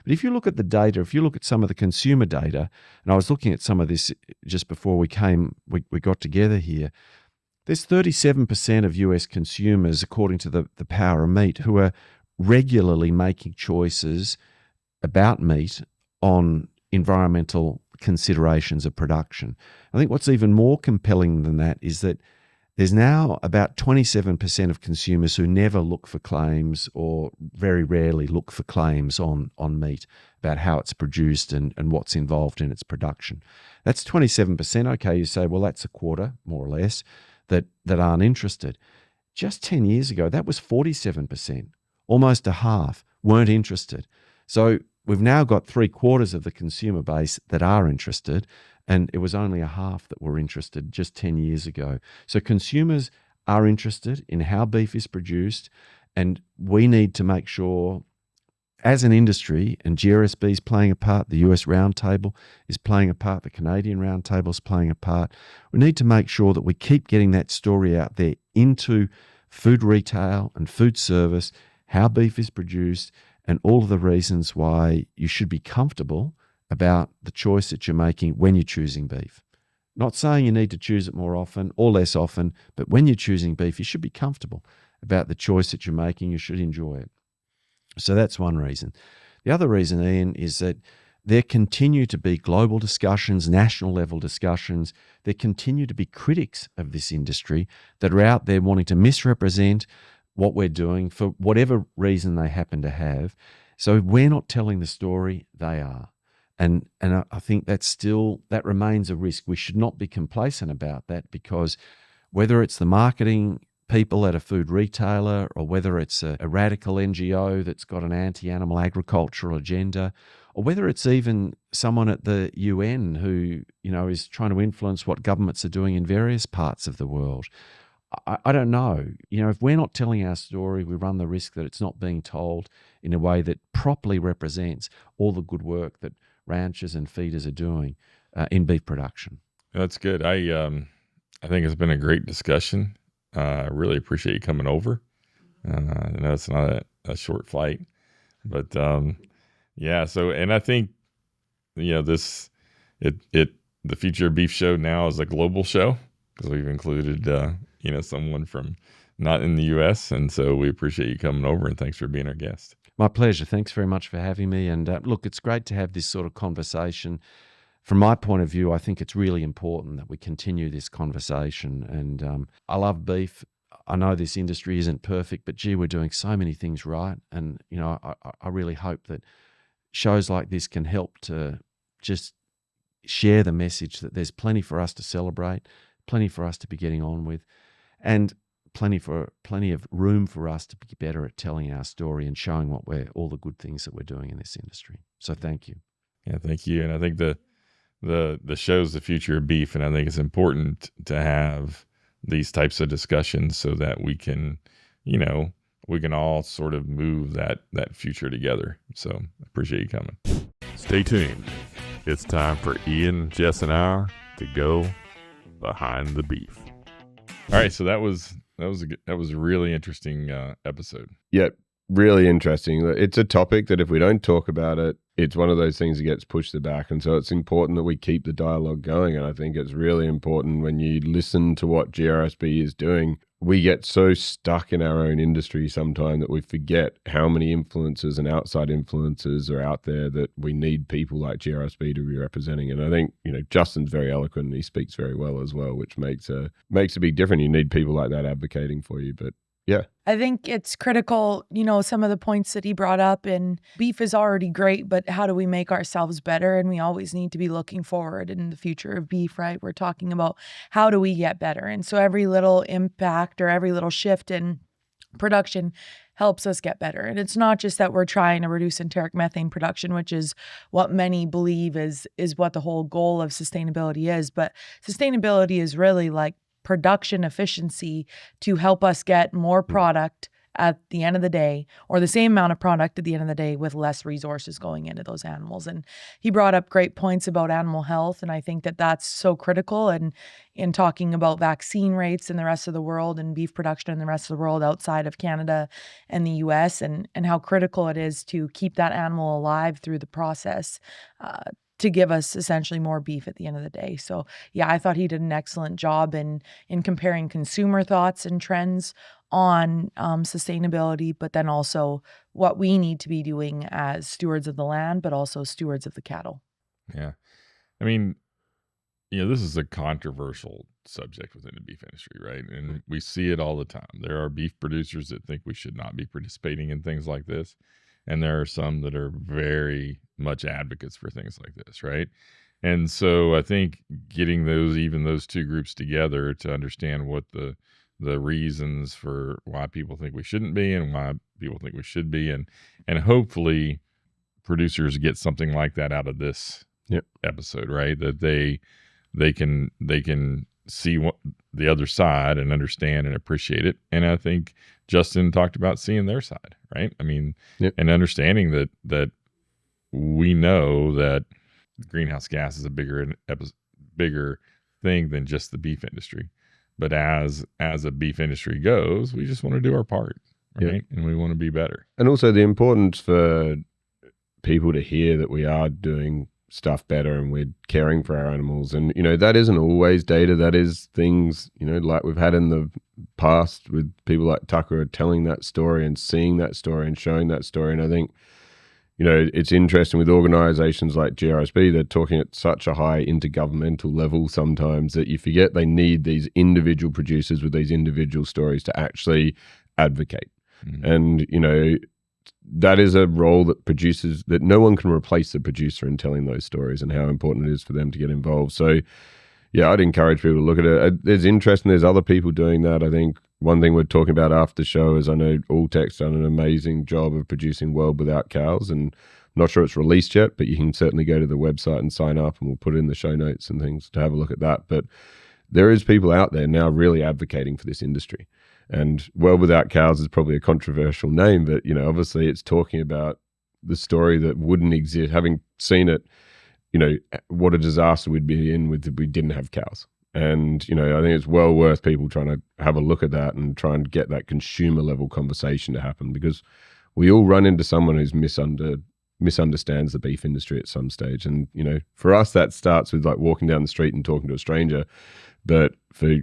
S2: But if you look at the data, if you look at some of the consumer data, and I was looking at some of this just before we got together here, there's 37% of US consumers, according to the Power of Meat, who are regularly making choices about meat on environmental considerations of production. I think what's even more compelling than that is that there's now about 27% of consumers who never look for claims, or very rarely look for claims on meat about how it's produced and what's involved in its production. That's 27%. Okay, you say, well, that's a quarter, more or less, that aren't interested. Just 10 years ago, that was 47%. Almost a half weren't interested. So we've now got 3/4 of the consumer base that are interested, and it was only a half that were interested just 10 years ago. So consumers are interested in how beef is produced, and we need to make sure, as an industry, and GRSB is playing a part, the US Roundtable is playing a part, the Canadian Roundtable is playing a part, we need to make sure that we keep getting that story out there into food retail and food service, how beef is produced, and all of the reasons why you should be comfortable about the choice that you're making when you're choosing beef. Not saying you need to choose it more often or less often, but when you're choosing beef, you should be comfortable about the choice that you're making. You should enjoy it. So that's one reason. The other reason, Ian, is that there continue to be global discussions, national level discussions. There continue to be critics of this industry that are out there wanting to misrepresent what we're doing for whatever reason they happen to have. So we're not telling the story, they are. And I think that remains a risk. We should not be complacent about that, because whether it's the marketing people at a food retailer, or whether it's a radical NGO that's got an anti-animal agricultural agenda, or whether it's even someone at the UN who, is trying to influence what governments are doing in various parts of the world, I don't know. If we're not telling our story, we run the risk that it's not being told in a way that properly represents all the good work that ranchers and feeders are doing in beef production.
S1: That's good. I think it's been a great discussion. I really appreciate you coming over. I know it's not a short flight, but yeah. So, and I think the Future Beef Show now is a global show, because we've included someone from not in the U.S. And so we appreciate you coming over, and thanks for being our guest.
S2: My pleasure. Thanks very much for having me. And look, it's great to have this sort of conversation. From my point of view, I think it's really important that we continue this conversation. And I love beef. I know this industry isn't perfect, but gee, we're doing so many things right. And, I really hope that shows like this can help to just share the message that there's plenty for us to celebrate, plenty for us to be getting on with. And plenty of room for us to be better at telling our story and showing all the good things that we're doing in this industry. So thank you.
S1: Yeah, thank you. And I think the show's the future of beef, and I think it's important to have these types of discussions so that we can, we can all sort of move that future together. So I appreciate you coming. Stay tuned. It's time for Ian, Jess, and I to go behind the beef. All right, so that was a really interesting episode.
S4: Yeah, really interesting. It's a topic that if we don't talk about it, it's one of those things that gets pushed to the back. And so it's important that we keep the dialogue going. And I think it's really important when you listen to what GRSB is doing. We get so stuck in our own industry sometimes that we forget how many influencers and outside influencers are out there that we need people like GRSB to be representing. And I think, Justin's very eloquent and he speaks very well as well, which makes a big difference. You need people like that advocating for you. But yeah.
S3: I think it's critical, some of the points that he brought up, and beef is already great, but how do we make ourselves better? And we always need to be looking forward in the future of beef, right? We're talking about how do we get better? And so every little impact or every little shift in production helps us get better. And it's not just that we're trying to reduce enteric methane production, which is what many believe is what the whole goal of sustainability is, but sustainability is really like production efficiency to help us get more product at the end of the day, or the same amount of product at the end of the day with less resources going into those animals. And he brought up great points about animal health. And I think that that's so critical. And in talking about vaccine rates in the rest of the world and beef production in the rest of the world outside of Canada and the US, and how critical it is to keep that animal alive through the process, to give us essentially more beef at the end of the day. So yeah, I thought he did an excellent job in comparing consumer thoughts and trends on sustainability, but then also what we need to be doing as stewards of the land, but also stewards of the cattle.
S1: Yeah. I mean, this is a controversial subject within the beef industry, right? And we see it all the time. There are beef producers that think we should not be participating in things like this. And there are some that are very much advocates for things like this, right? And so I think getting those two groups together to understand what the reasons for why people think we shouldn't be and why people think we should be, and hopefully producers get something like that out of this episode, right? That they can see what the other side and understand and appreciate it. And I think Justin talked about seeing their side, right? I mean, and understanding that we know that greenhouse gas is a bigger thing than just the beef industry. But as a beef industry goes, we just want to do our part, right? And we want to be better.
S4: And also the importance for people to hear that we are doing stuff better and we're caring for our animals. And, that isn't always data. That is things, like we've had in the past with people like Tucker telling that story and seeing that story and showing that story. And I think, it's interesting with organizations like GRSB, they're talking at such a high intergovernmental level sometimes that you forget they need these individual producers with these individual stories to actually advocate. Mm-hmm. And, that is a role that no one can replace the producer in telling those stories and how important it is for them to get involved. So, yeah, I'd encourage people to look at it. There's interest and there's other people doing that. I think one thing we're talking about after the show is I know Alltech's done an amazing job of producing World Without Cows, and I'm not sure it's released yet, but you can certainly go to the website and sign up, and we'll put it in the show notes and things to have a look at that. But there is people out there now really advocating for this industry. And World Without Cows is probably a controversial name, but, obviously it's talking about the story that wouldn't exist. Having seen it, what a disaster we'd be in if we didn't have cows. And, I think it's well worth people trying to have a look at that and try and get that consumer level conversation to happen, because we all run into someone who's misunderstands the beef industry at some stage. And, for us, that starts with like walking down the street and talking to a stranger. But for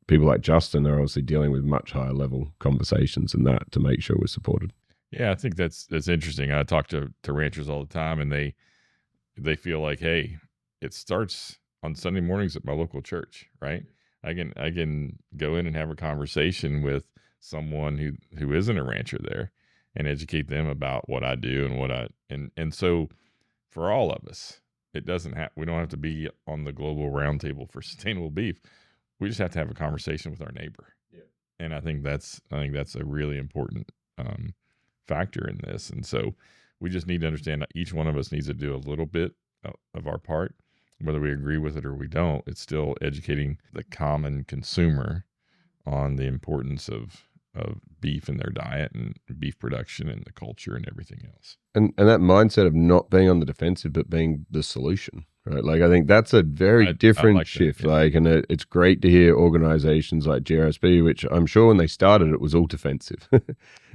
S4: people like Justin, they're obviously dealing with much higher level conversations than that to make sure we're supported.
S1: Yeah, I think that's interesting. I talk to ranchers all the time, and they feel like, hey, it starts on Sunday mornings at my local church, right? I can go in and have a conversation with someone who isn't a rancher there and educate them about what I do and and so for all of us, we don't have to be on the global roundtable for sustainable beef. We just have to have a conversation with our neighbor. Yeah. And I think that's a really important factor in this. And so we just need to understand that each one of us needs to do a little bit of our part, whether we agree with it or we don't. It's still educating the common consumer on the importance of beef in their diet and beef production and the culture and everything else.
S4: And that mindset of not being on the defensive, but being the solution, right? Like, I think that's a very different
S1: like
S4: shift.
S1: That, yeah.
S4: Like, and it's great to hear organizations like GRSB, which I'm sure when they started, it was all defensive. Right.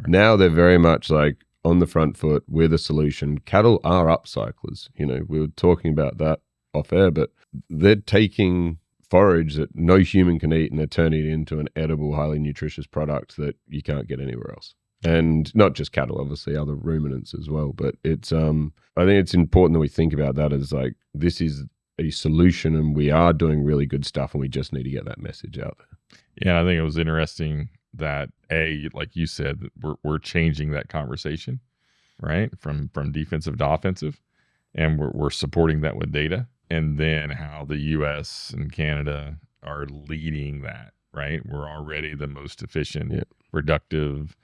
S4: Now they're very much like on the front foot. We're the solution. Cattle are upcyclers. You know, we were talking about that off air, but they're taking forage that no human can eat and they're turning it into an edible, highly nutritious product that you can't get anywhere else. And not just cattle, obviously, other ruminants as well. But it's, I think it's important that we think about that as like, this is a solution and we are doing really good stuff and we just need to get that message out there.
S1: Yeah, I think it was interesting that, like you said, we're changing that conversation, right? From defensive to offensive. And we're supporting that with data. And then how the U.S. and Canada are leading that, right? We're already the most efficient, productive,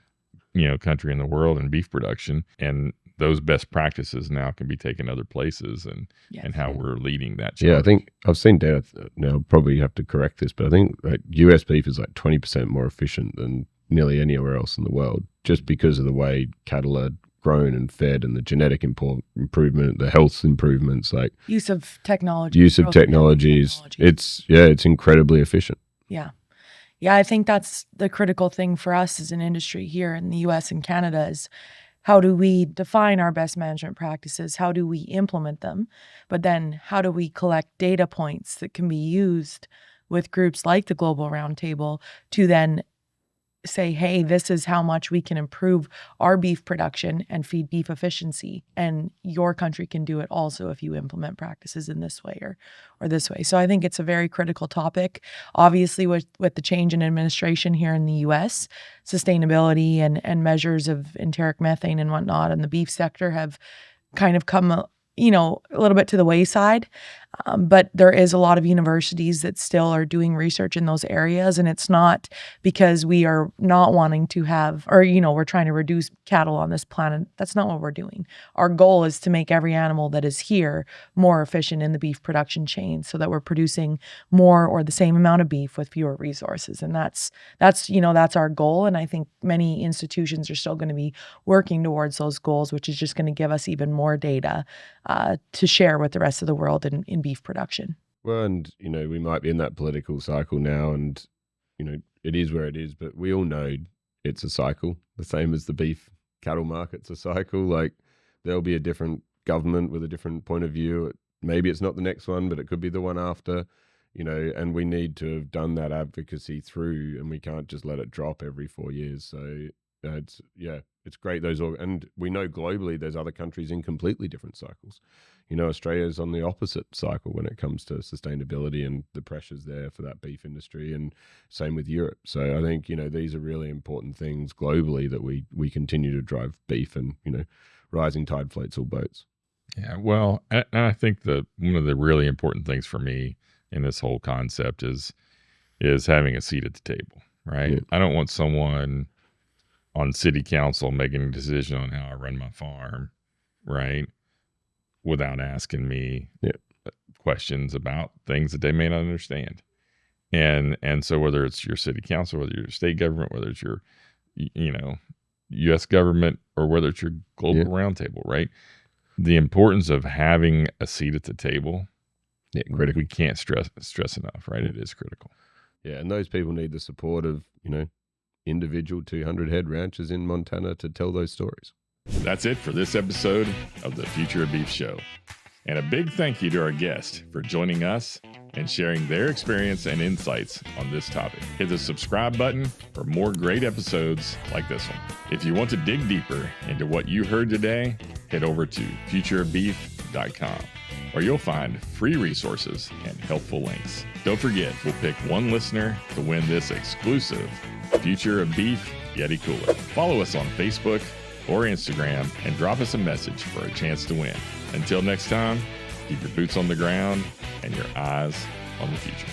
S1: country in the world in beef production. And those best practices now can be taken other places and how we're leading that charge.
S4: Yeah, I think I've seen data now, probably have to correct this, but I think U.S. beef is like 20% more efficient than nearly anywhere else in the world, just because of the way cattle are grown and fed and the genetic improvement, the health improvements, like
S3: use of technology,
S4: technologies. It's incredibly efficient.
S3: Yeah. I think that's the critical thing for us as an industry here in the US and Canada is how do we define our best management practices? How do we implement them? But then how do we collect data points that can be used with groups like the Global Roundtable to then say, hey, this is how much we can improve our beef production and feed beef efficiency. And your country can do it also if you implement practices in this way or this way. So I think it's a very critical topic. Obviously, with the change in administration here in the U.S., sustainability and measures of enteric methane and whatnot in the beef sector have kind of come a little bit to the wayside. But there is a lot of universities that still are doing research in those areas. And it's not because we are not wanting to have, or, we're trying to reduce cattle on this planet. That's not what we're doing. Our goal is to make every animal that is here more efficient in the beef production chain so that we're producing more or the same amount of beef with fewer resources. And that's our goal. And I think many institutions are still going to be working towards those goals, which is just going to give us even more data to share with the rest of the world in beef production.
S4: Well, and, we might be in that political cycle now and, it is where it is, but we all know it's a cycle, the same as the beef cattle market's a cycle. Like, there'll be a different government with a different point of view. Maybe it's not the next one, but it could be the one after, and we need to have done that advocacy through, and we can't just let it drop every 4 years. So it's great. And we know globally there's other countries in completely different cycles. Australia's on the opposite cycle when it comes to sustainability and the pressures there for that beef industry, and same with Europe. So I think, these are really important things globally that we continue to drive beef, and, rising tide floats all boats.
S1: Yeah, well, and I think one of the really important things for me in this whole concept is having a seat at the table, right?
S4: Yeah.
S1: I don't want someone on city council making a decision on how I run my farm, right, without asking me questions about things that they may not understand. And so whether it's your city council, whether your state government, whether it's your, U.S. government, or whether it's your Global Roundtable, right, the importance of having a seat at the table,
S4: critical.
S1: We can't stress enough, right? It is critical.
S4: Yeah, and those people need the support of, individual 200 head ranchers in Montana to tell those stories.
S1: That's it for this episode of the Future of Beef Show. And a big thank you to our guest for joining us and sharing their experience and insights on this topic. Hit the subscribe button for more great episodes like this one. If you want to dig deeper into what you heard today, head over to futureofbeef.com, where you'll find free resources and helpful links. Don't forget, we'll pick one listener to win this exclusive Future of Beef Yeti Cooler. Follow us on Facebook or Instagram and drop us a message for a chance to win. Until next time, keep your boots on the ground and your eyes on the future.